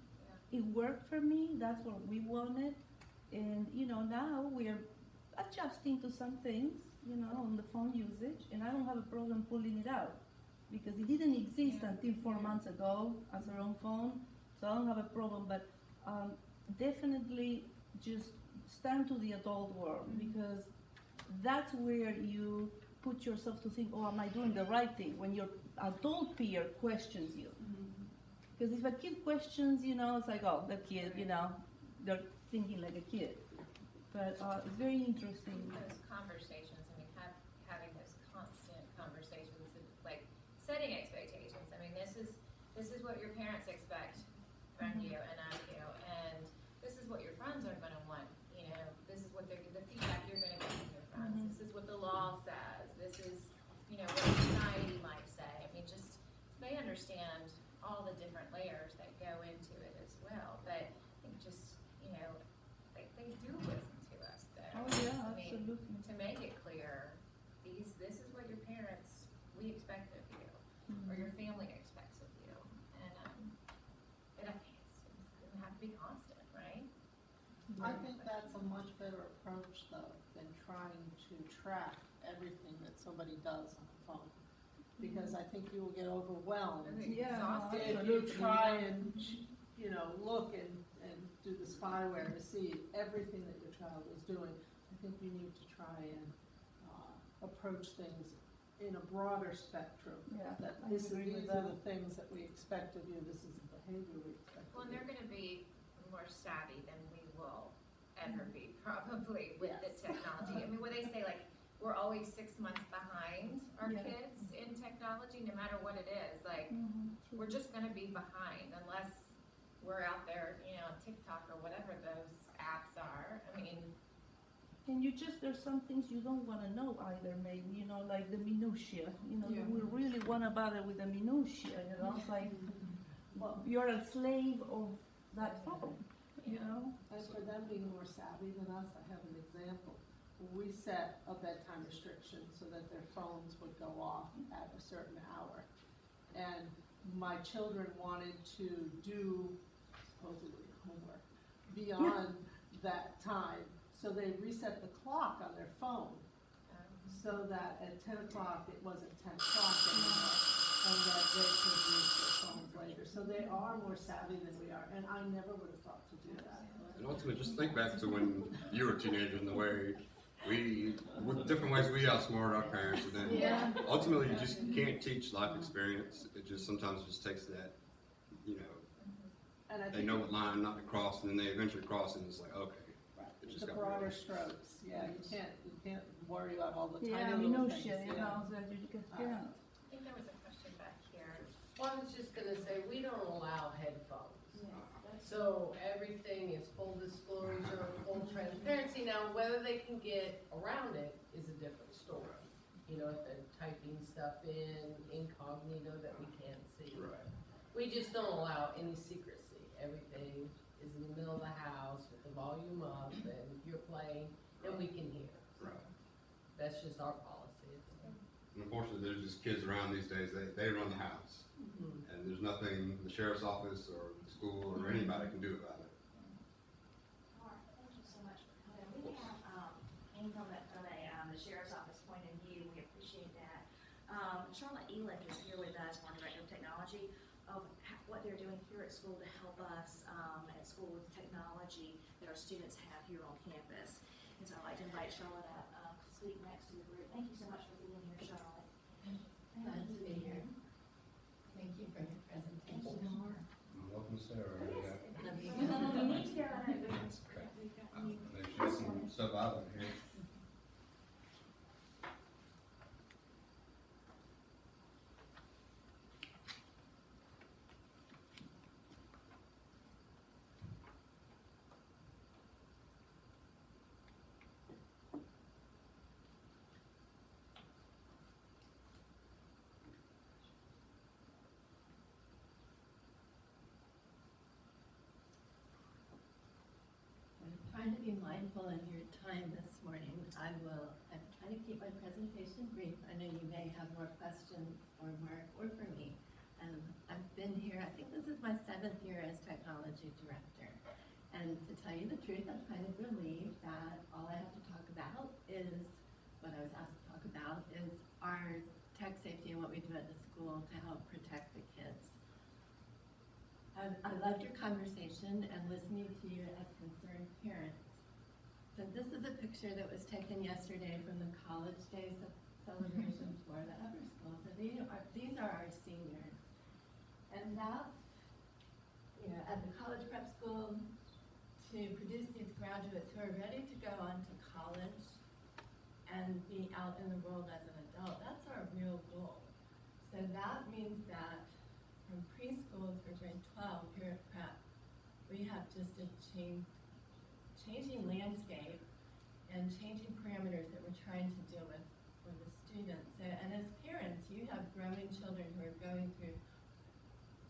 It worked for me, that's what we wanted. And, you know, now we're adjusting to some things, you know, on the phone usage, and I don't have a problem pulling it out because it didn't exist until 4 months ago as our own phone, so I don't have a problem, but definitely just stand to the adult world because that's where you put yourself to think, oh, am I doing the right thing? When your adult peer questions you. Because if a kid questions, you know, it's like, oh, that kid, you know, they're thinking like a kid. But it's very interesting. Those conversations, I mean, having those constant conversations, like setting expectations. I mean, this is what your parents expect from you and of you, and this is what your friends are going to want. You know, this is what the feedback you're going to get from your friends. This is what the law says. This is, you know, what society might say. I mean, just they understand all the different layers that go into it as well. But I think just, you know, they do listen to us though. Oh yeah, I mean, absolutely. to make it clear, this is what your parents, we expect of you, or your family expects of you. And I think it's going to have to be constant, right? I think that's a much better approach though, than trying to track everything that somebody does on the phone. Because I think you will get overwhelmed Yeah, Exhausted. if you try and, you know, look and do the spyware to see everything that your child is doing. I think you need to try and approach things in a broader spectrum. Yeah, That I these agree with are that. the things that we expect of you, this is the behavior we expect Well, of and you. they're going to be more savvy than we will ever be, probably, with the Yes. technology. I mean, what they say, like, we're always 6 months behind our Yeah. kids in technology, no matter what it is. Like, we're just going to be behind unless we're out there, you know, on TikTok or whatever those apps are. I mean, And there's some things you don't want to know either, maybe, you know, like the minutia. You know, Yeah. we really want to bother with the minutia, you know, it's like, Well, you're a slave of that phone, you know? and for them being more savvy than us, I have an example. We set a bedtime restriction so that their phones would go off at a certain hour. And my children wanted to do supposedly homework beyond that time. So they reset the clock on their phone so that at 10 o'clock, it wasn't 10 o'clock anymore, and that they could use their phones later. So they are more savvy than we are, and I never would have thought to do that. And ultimately, just think back to when you were a teenager and the way with different ways we outsmarted our parents, and then ultimately you just can't teach life experience. It just sometimes just takes that, you know, And I they think know what line not to cross, and then they eventually cross, and it's like, okay, it just the got broader weird. strokes, yeah, you can't worry about all the tiny Yeah, little we know things. shit, you yeah. know, that you get scared. I think there was a question back here. Well, I was just gonna say, we don't allow headphones. So everything is full disclosure, full transparency. Now, whether they can get around it is a different story. You know, if they're typing stuff in incognito that we can't see. Right. We just don't allow any secrecy. Everything is in the middle of the house with the volume up and you're playing and we can hear. Right. That's just our policy. And unfortunately, there's just kids around these days, they run the house. And there's nothing the sheriff's office or the school or anybody can do about it. All right, thank you so much for coming. We have, came from the sheriff's office point of view, we appreciate that. Charlotte Elick is here with us, our director of technology, of what they're doing here at school to help us at school with technology that our students have here on campus. And so I'd like to invite Charlotte up to speak next to the group. Thank you so much for being here, Charlotte. Glad to be here. Thank you for your presentation. Welcome, Sarah. We need to go. There's some stuff out here. I'm trying to be mindful of your time this morning. I'm trying to keep my presentation brief. I know you may have more questions for Mark or for me. I've been here, I think this is my 7th year as technology director. And to tell you the truth, I'm kind of relieved that all I have to talk about is, what I was asked to talk about, is our tech safety and what we do at the school to help protect the kids. I loved your conversation and listening to you as concerned parents. So this is a picture that was taken yesterday from the College Days of celebration for the upper school. So these are our seniors. And that's, you know, as a college prep school, to produce these graduates who are ready to go on to college and be out in the world as an adult, that's our real goal. So that means that from preschool through grade 12 here at Prep, we have just a changing landscape and changing parameters that we're trying to deal with for the students. And as parents, you have growing children who are going through,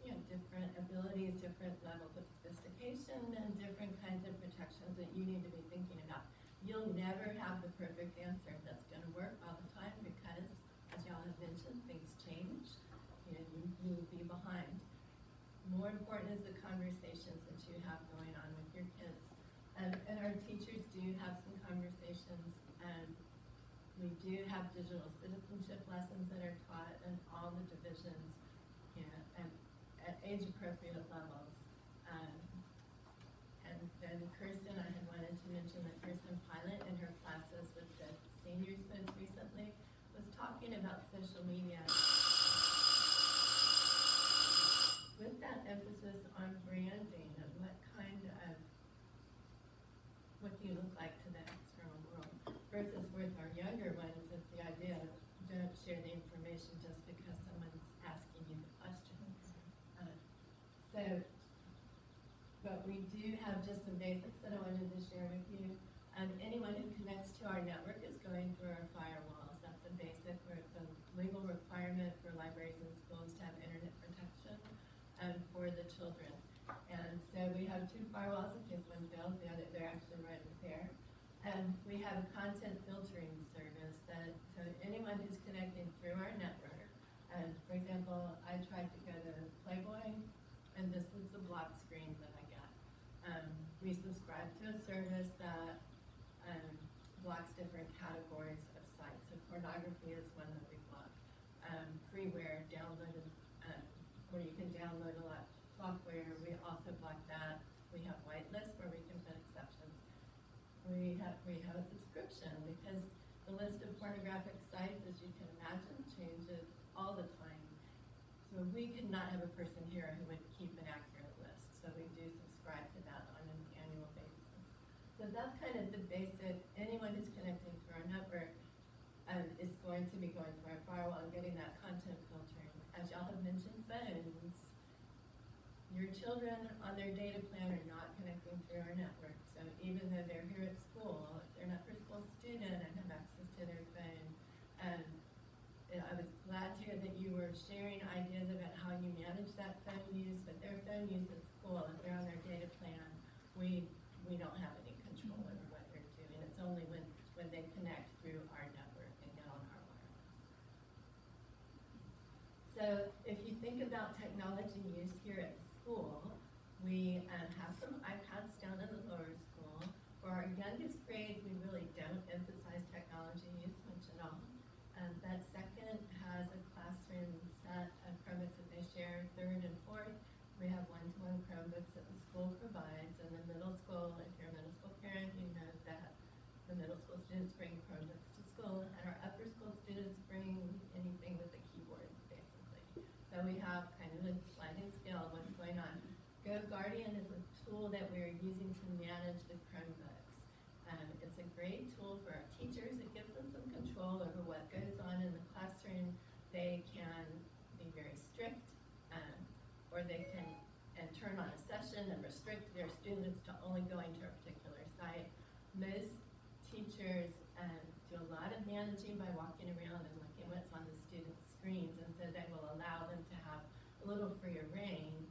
you know, different abilities, different levels of sophistication, and different kinds of protections that you need to be thinking about. You'll never have the perfect answer that's going to work all the time because, as y'all have mentioned, things change. You know, you will be behind. More important is the conversations that you have going on with your kids. And our teachers do have some conversations, and we do have digital citizenship lessons that are taught in all the divisions, you know, and at age-appropriate levels. And then Kirsten, I had wanted to mention that Kirsten Pilot in her classes with the seniors most recently was talking about social media with that emphasis on branding and what do you look like to the external world versus with our younger ones, it's the idea of don't share the information just because someone's asking you the question. But we do have just some basics that I wanted to share with you. Anyone who connects to our network is going through our firewalls. That's a basic, it's a legal requirement for libraries and schools to have internet protection for the children. And so we have 2 firewalls in case one fails, they're actually right there. And we have a content filtering service so anyone who's connecting through our network, and for example, I tried to go to Playboy, and this is the block screen that I got. to a service that, blocks different categories of sites. So pornography is one that we block. Freeware, downloaded, where you can download a lot of software, we also block that. We have whitelists where we can put exceptions. We have a subscription because the list of pornographic sites, as you can imagine, changes all the time. So we could not have a person here who would keep an accurate list. So we do subscribe to that on an annual basis. So that's kind of the basic, anyone who's connecting to our network is going to be going through our firewall and getting that content filtering. As y'all have mentioned, phones, your children on their data plan are not connecting through our network. So even though they're here at school, if they're an upper-school student and have access to their phone, I was glad to hear that you were sharing ideas about how you manage that phone use, but their phone use at school, if they're on their data plan, we don't have any control over what they're doing. It's only when they connect through our network and get on our wireless. So if you think about technology use here at school, we have some iPads down in the lower school. For our youngest grades, we really don't emphasize technology use much at all. That second has a classroom set of Chromebooks that they share. Third and fourth, we have one-to-one Chromebooks that the school provides. And the middle school, if you're a middle school parent, you know that the middle school students bring Chromebooks to school, and our upper school students bring anything with a keyboard, basically. So we have kind of a sliding scale of what's going on. GoGuardian is a tool that we're using to manage the Chromebooks. It's a great tool for our teachers. It gives them some control over what goes on in the classroom. They can be very strict, or they can turn on a session and restrict their students to only going to a particular site. Most teachers do a lot of managing by walking around and looking what's on the students' screens, and so they will allow them to have a little freer reign.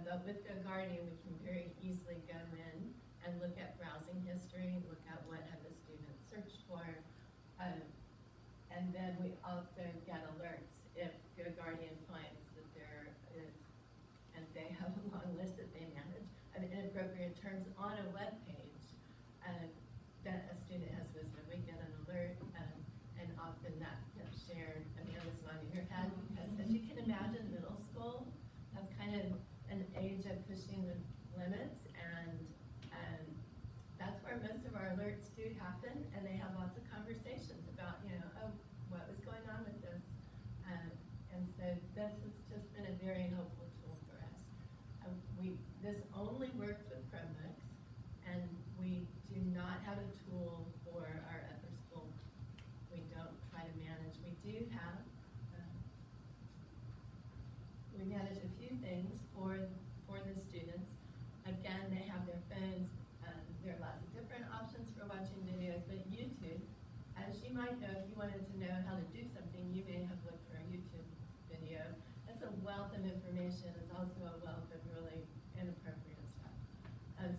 But with GoGuardian, we can very easily go in and look at browsing history, look at what have the students searched for, and then we also get alerts if GoGuardian finds that there is, and they have a long list that they manage, of inappropriate terms on a web page that a student has visited. We get an alert, and often that gets shared. Amanda's nodding her head because, as you can imagine, middle school, that's kind of an age of pushing the limits, and that's where most of our alerts do happen, and they have lots of conversations about, oh, what was going on with this, and so this has just been a very helpful tool for us. This only works with Chromebooks, and we do not have a tool for our upper school. We don't try to manage. We do have, we manage a few things for the students. Again, they have their phones. There are lots of different options for watching videos, but YouTube, as you might know, if you wanted to know how to do something, you may have looked for a YouTube video. That's a wealth of information. It's also a wealth of really inappropriate stuff.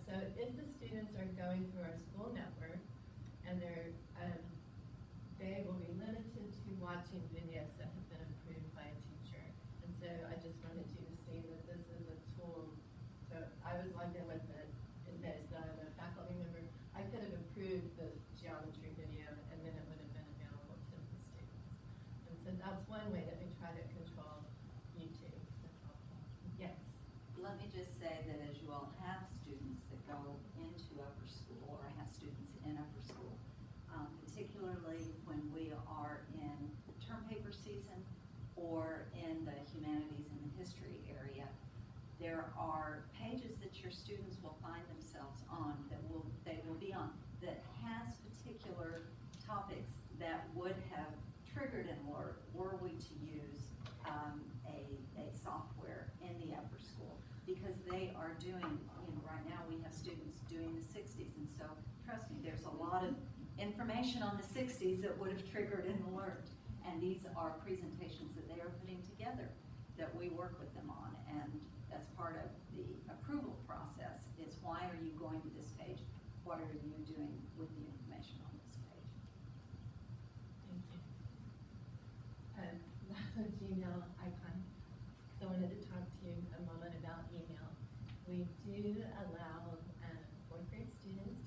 So if the students are going through our school network, and they will be limited to watching videos that have been approved by a teacher. And so I just wanted you to see that this is a tool. So I was logged in with it. It knows that I'm a faculty member. I could have approved the geometry video, and then it would have been available to the students. And so that's one way that we try to control YouTube. That's helpful. Yes. Let me just say that as you all have students that go into upper school, or have students in upper school, particularly when we are in term paper season or in the humanities and the history area, there are pages that your students will find themselves on they will be on that has particular topics that would have triggered an alert were we to use a software in the upper school, because they are doing, right now we have students doing the 60s, and so trust me, there's a lot of information on the 60s that would have triggered an alert, and these are presentations that they are putting together that we work with them on, and that's part of the approval process. Is why are you going to this page? What are you doing with the information on this page? Thank you. That's a Gmail icon. So I wanted to talk to you a moment about email. We do allow fourth grade students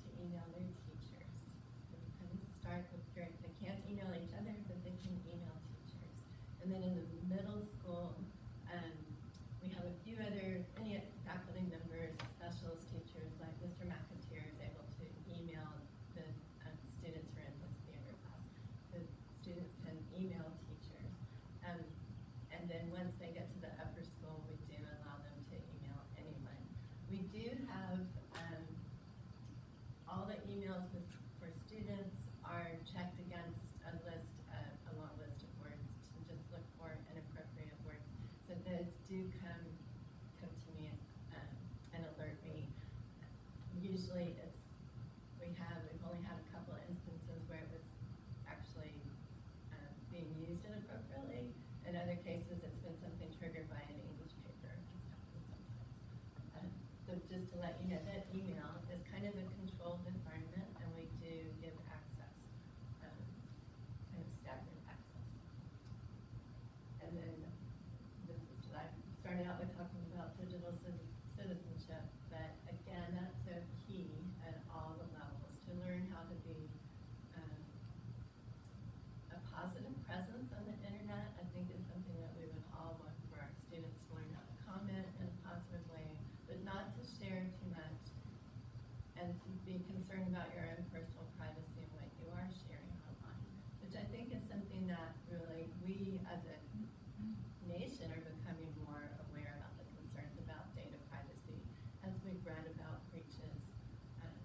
emails for students are checked against a long list of words to just look for inappropriate words. So those do come to me and alert me. Usually we've only had a couple of instances where it was actually being used inappropriately. In other cases, it's been something triggered by an English paper. It just happens sometimes. So just to let you know, that email is kind of a controlled environment, and we do give access, kind of staggered access. And then I started out by talking about digital citizenship, but again, that's so key at all the levels to learn how to be a positive presence on the internet. I think is something that we would all want for our students to learn how to comment in a positive way, but not to share too much, and to be concerned about your own personal privacy and what you are sharing online, which I think is something that really we as a nation are becoming more aware about the concerns about data privacy as we've read about breaches and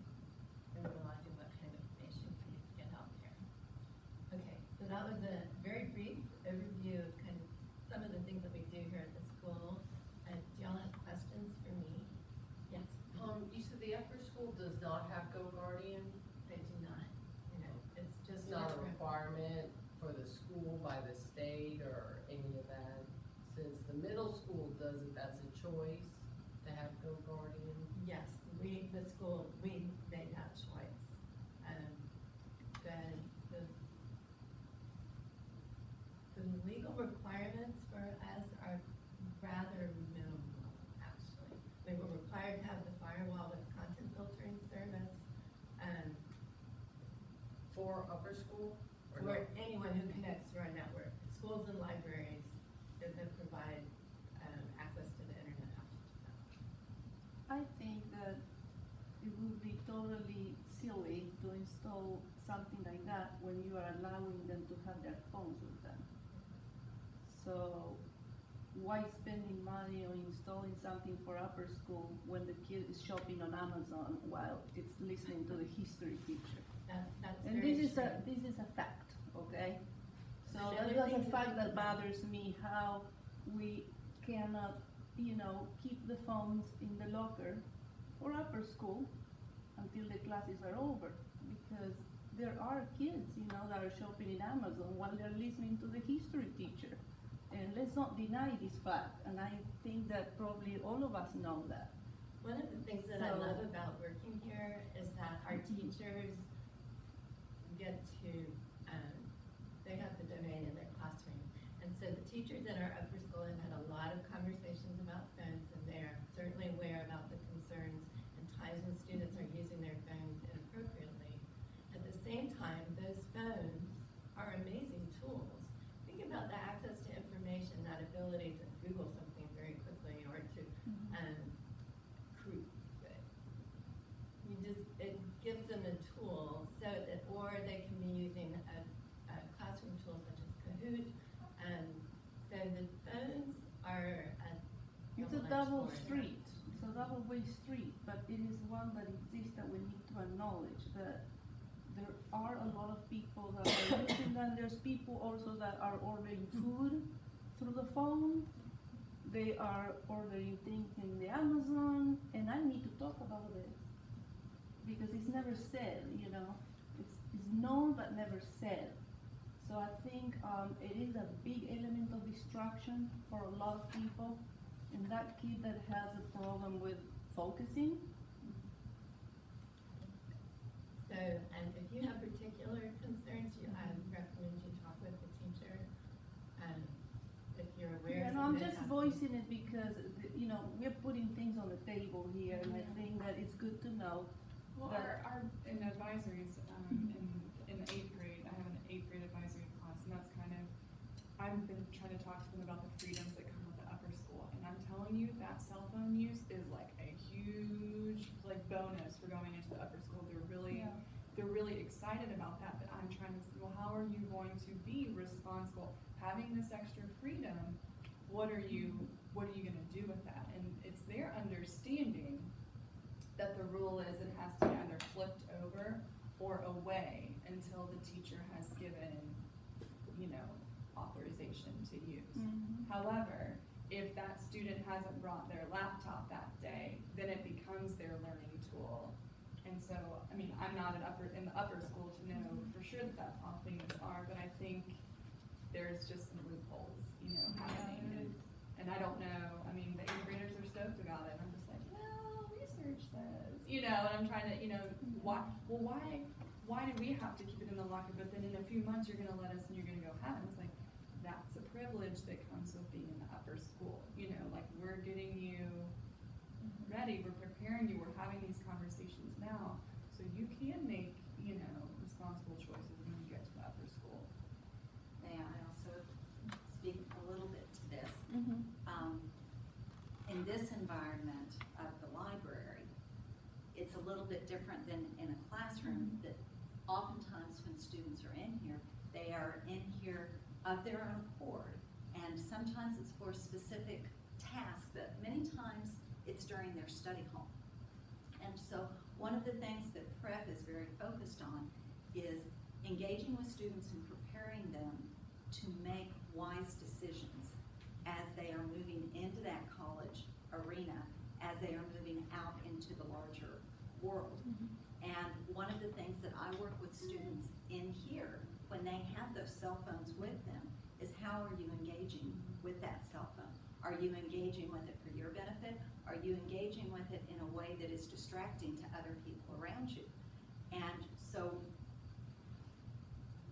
realizing what kind of information can get out there. Okay, so that was a very brief overview of kind of some of the things that we do here at the school. Do y'all have questions for me? Yes? You said the upper school does not have GoGuardian? They do not. You know, it's just It's not a different. requirement for the school by the state or any of that? Since the middle school does it, that's a choice to have GoGuardian? Yes, the school, we made that choice. The legal requirements for us are rather minimal, actually. We were required to have the firewall with content filtering service, For upper school? Or for no? anyone who connects to our network. Schools and libraries that provide access to the internet have to do that. I think that it would be totally silly to install something like that when you are allowing them to have their phones with them. So why spending money on installing something for upper school when the kid is shopping on Amazon while it's listening to the history teacher? That's And very this is true. this is a fact, okay? So The that other is thing a to fact think that about- bothers me, how we cannot, keep the phones in the locker for upper school until the classes are over. Because there are kids, that are shopping in Amazon while they're listening to the history teacher. And let's not deny this fact, and I think that probably all of us know that. One of the things that I So- love about working here is that our teachers get to, they have the domain in their classroom. And so the teachers at our upper school have had a lot of conversations about phones, and they're certainly aware about the concerns and times when students are using their phones inappropriately. At the same time, those phones are amazing tools. Think about the access to information, that ability to Google something very quickly, or to, it gives them a tool so that, or they can be using a classroom tool such as Kahoot. So the phones are It's a double street, it's a double-way street, but it is one that exists that we need to acknowledge that there are a lot of people that are using them. There's people also that are ordering food through the phone. They are ordering things in the Amazon, and I need to talk about this because it's never said, it's known but never said. So I think it is a big element of distraction for a lot of people. And that kid that has a problem with focusing. So, and if you have particular concerns, I recommend you talk with the teacher. If you're aware. And I'm just voicing it because, we're putting things on the table here, and I think that it's good to know. Well, our in advisories, in the 8th grade, I have an 8th grade advisory class, and that's kind of, I've been trying to talk to them about the freedoms that come with the upper school, and I'm telling you, that cell phone use is like a huge, bonus for going into the upper school. They're really excited about that, but I'm trying to say, well, how are you going to be responsible? Having this extra freedom, what are you gonna do with that? And it's their understanding that the rule is it has to be either flipped over or away until the teacher has given, authorization to use. However, if that student hasn't brought their laptop that day, then it becomes their learning tool. And so, I'm not in the upper school to know for sure that that's off limits are, but I think there's just some loopholes, happening. And I don't know, the 8th graders are stoked about it. I'm just like, well, research says, and I'm trying to, why do we have to keep it in the locker, but then in a few months you're gonna let us and you're gonna go have it? It's like, that's a privilege that comes with being in the upper school, we're getting you ready, we're preparing you, we're having these conversations now, so you can make, responsible choices when you get to the upper school. May I also speak a little bit to this? In this environment of the library, it's a little bit different than in a classroom, that oftentimes when students are in here, they are in here of their own accord. And sometimes it's for specific tasks, but many times it's during their study hall. And so one of the things that PrEP is very focused on is engaging with students and preparing them to make wise decisions as they are moving into that college arena, as they are moving out into the larger world. And one of the things that I work with students in here, when they have those cell phones with them, is how are you engaging with that cell phone? Are you engaging with it for your benefit? Are you engaging with it in a way that is distracting to other people around you? And so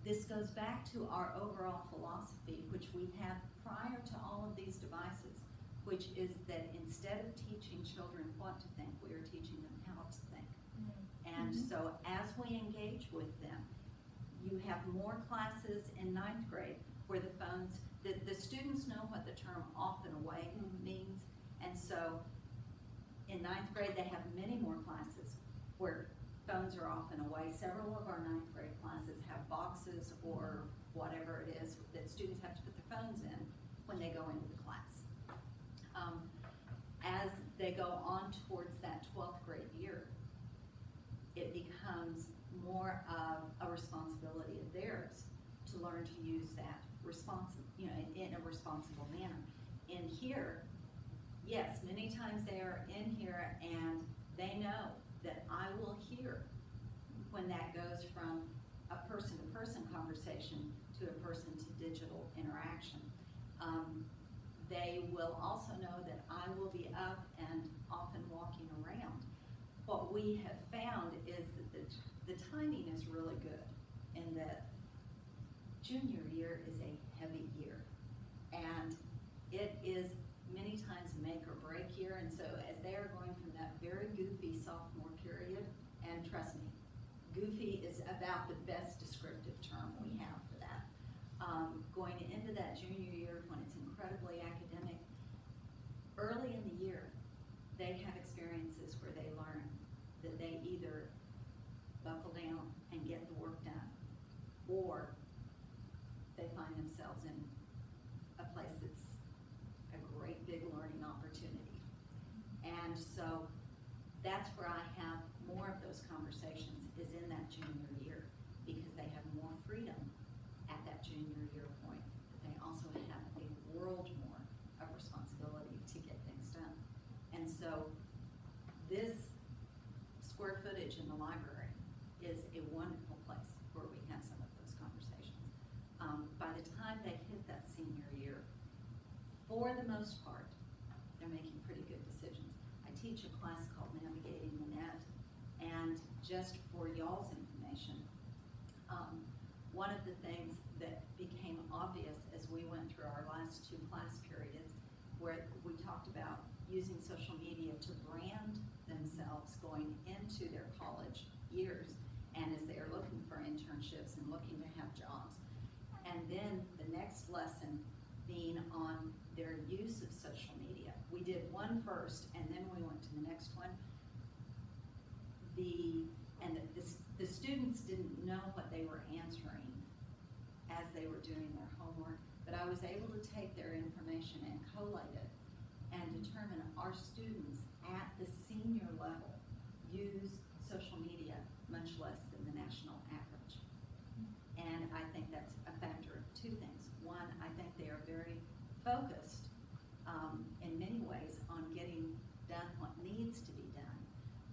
this goes back to our overall philosophy, which we had prior to all of these devices, which is that instead of teaching children what to think, we are teaching them how to think. And so as we engage with them, you have more classes in 9th grade where the phones, the students know what the term off and away means. And so in 9th grade, they have many more classes where phones are off and away. Several of our 9th grade classes have boxes or whatever it is that students have to put their phones in when they go into the class. As they go on towards that 12th grade year, it becomes more of a responsibility of theirs to learn to use that in a responsible manner. In here, yes, many times they are in here and they know that I will hear when that goes from a person-to-person conversation to a person-to-digital interaction. They will also know that I will be up and often walking around. What we have found is that the timing is really good, in that junior year is a heavy year, and it is many times make or break year. And so as they are going from that very goofy sophomore period, and trust me, goofy is about the best descriptive term we have for that, going into that junior year when it's incredibly academic, early in the year, they have experiences where they learn that they either buckle down and get the work done, or they find themselves in a place that's a great big learning opportunity. And so that's where I have more of those conversations, is in that junior year, because they have more freedom at that junior year point, but they also have a world more of responsibility to get things done. And so this square footage in the library is a wonderful place where we have some of those conversations. By the time they hit that senior year, for the most part, they're making pretty good decisions. I teach a class called Navigating the Net, and just for y'all's information, one of the things that became obvious as we went through our last 2 class periods, where we talked about using social media to brand themselves going into their college years, and as they are looking for internships and looking to have jobs. And then the next lesson being on their use of social media. We did one first, and then we went to the next one. The students didn't know what they were answering as they were doing their homework, but I was able to take their information and collate it and determine, our students at the senior level use social media much less than the national focused, in many ways on getting done what needs to be done.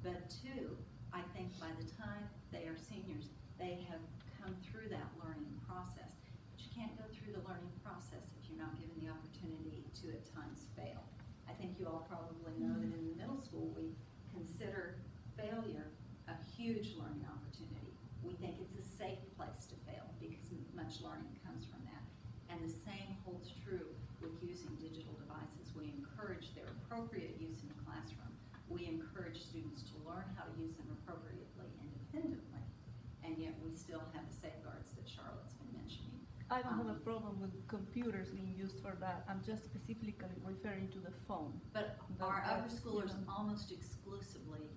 But two, I think by the time they are seniors, they have come through that learning process. But you can't go through the learning process if you're not given the opportunity to at times fail. I think you all probably know that in the middle school, we consider failure a huge learning opportunity. We think it's a safe place to fail because much learning comes from that. And the same holds true with using digital devices. We encourage their appropriate use in the classroom. We encourage students to learn how to use them appropriately independently. And yet we still have the safeguards that Charlotte's been mentioning. I don't have a problem with computers being used for that. I'm just specifically referring to the phone. But The- our upper that's, schoolers you know. almost exclusively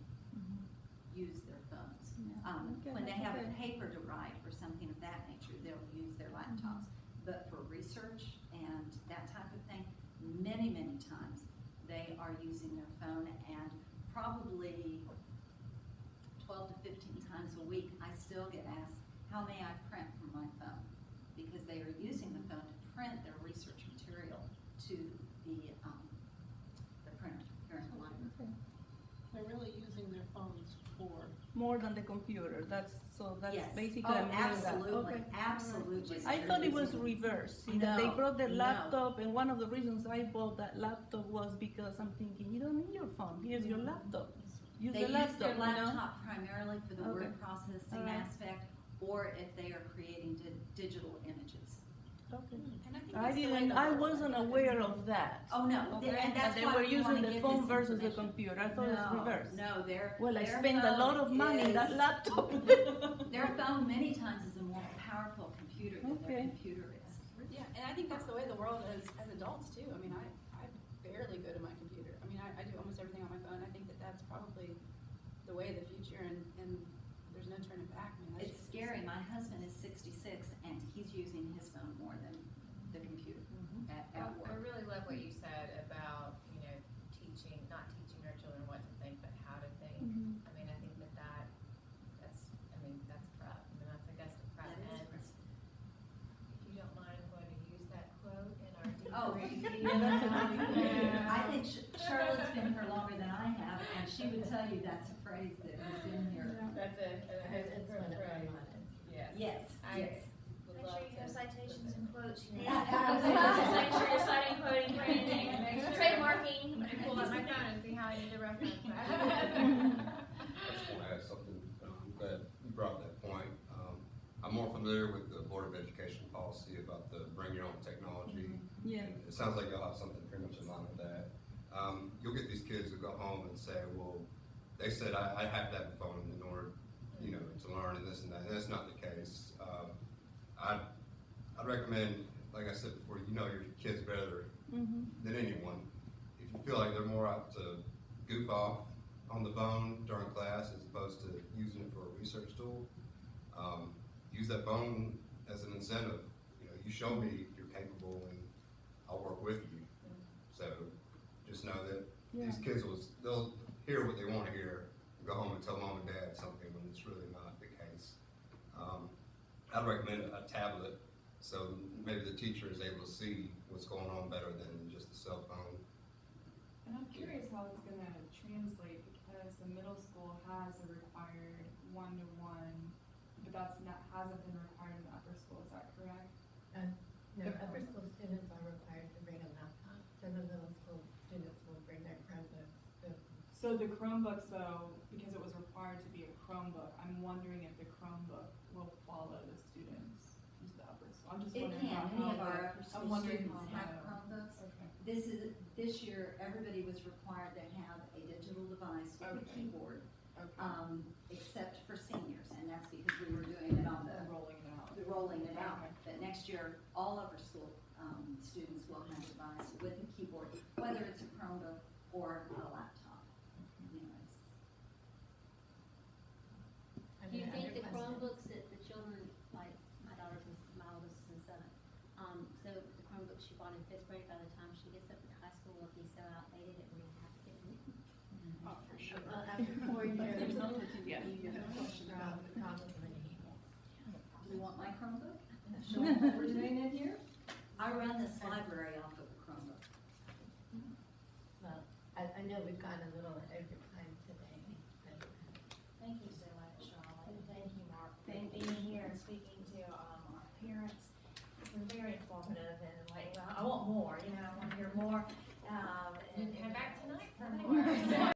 use their phones. Yeah. Okay, When they that's have a okay. paper to write or something of that nature, they'll use their laptops. But for research and that type of thing, many, many times, they are using their phone, and probably 12 to 15 times a week, I still get asked, how may I print from my phone? Because they are using the phone to print their research material to the printer here in the library. Okay. They're really using their phones for, More than the computer, that's Yes. basically. Oh, I'm hearing that. absolutely, Okay. absolutely. I thought it was reversed, you know, they No, brought their no. laptop, and one of the reasons I bought that laptop was because I'm thinking, you don't need your phone, here's your laptop. Use They the use laptop, their you know? laptop primarily for the Okay. word processing Alright. aspect, or if they are creating digital images. Okay. And I think I that's the way didn't, the I world wasn't is. aware of that. Oh, no, Okay, and that's they why were we using wanna the give phone this versus the information. computer, I thought it was reversed. No, their Well, I their spent a lot phone of money in that is- laptop. Their phone many times is a more powerful computer than their Okay. computer is. Yeah, and I think that's the way the world is as adults too. I mean, I barely go to my computer. I mean, I do almost everything on my phone. I think that that's probably the way of the future, and there's no turning back. I mean, that's It's scary, my husband is 66 and he's using his phone more than the computer at I work. really love what you said about, you know, not teaching our children what to think, but how to think. Mhm. I mean, I think that's prep. I mean, that's, I guess, the prep. That is And prep. if you don't mind, I'm going to use that quote in our Oh. debrief. Yeah, that's a good idea. I think Charlotte's been here longer than I have, and she would tell you that's a phrase that has been here. That's it. It's one of mine. Yes. Yes, I yes. would Make love sure you to. have citations and quotes, you know. Yeah. Just make sure you're citing, quoting, branding, Make sure- trademarking. Let me pull up my phone and see how I need to reference that. I just want to add something, I'm glad you brought that point. I'm more familiar with the Board of Education policy about the bring your own technology. Yeah. And it sounds like you'll have something pretty much in line with that. You'll get these kids who go home and say, well, they said I have to have a phone in order, you know, to learn and this and that, and that's not the case. I'd recommend, like I said before, you know your kids better than anyone. If you feel like they're more apt to goof off on the phone during class as opposed to using it for a research tool, use that phone as an incentive. You know, you show me you're capable and I'll work with you. So just know that these kids they'll hear what they want to hear, and go home and tell mom and dad something when it's really not the case. I'd recommend a tablet so maybe the teacher is able to see what's going on better than just the cell phone. And I'm curious how it's gonna translate, because the middle school has a required one-to-one, but hasn't been required in the upper school, is that correct? No, upper school students are required to bring a laptop, so the middle school students will bring their Chromebooks. So the Chromebooks though, because it was required to be a Chromebook, I'm wondering if the Chromebook will follow the students into the upper school. I'm just It wondering can, about many how of our the- upper I'm school wondering students how have that- Chromebooks. Okay. This year, everybody was required to have a digital device with a Okay. keyboard, Okay. except for seniors, and that's because we were doing it on the Rolling it out. rolling it out. Okay. But next year, all upper school, students will have a device with a keyboard, whether it's a Chromebook or a laptop. You know, it's, Do you think the Chromebooks that the children, like my daughter's, my oldest is in seventh, so the Chromebooks she bought in fifth grade, by the time she gets up to high school, will be so outdated it will have to get new? Oh, for sure. After 4 years, Yeah. you have a question about the problem with do you want my Chromebook? Show them what we're doing in here? I run this library off of a Chromebook. informative and like, I want more, you know, I want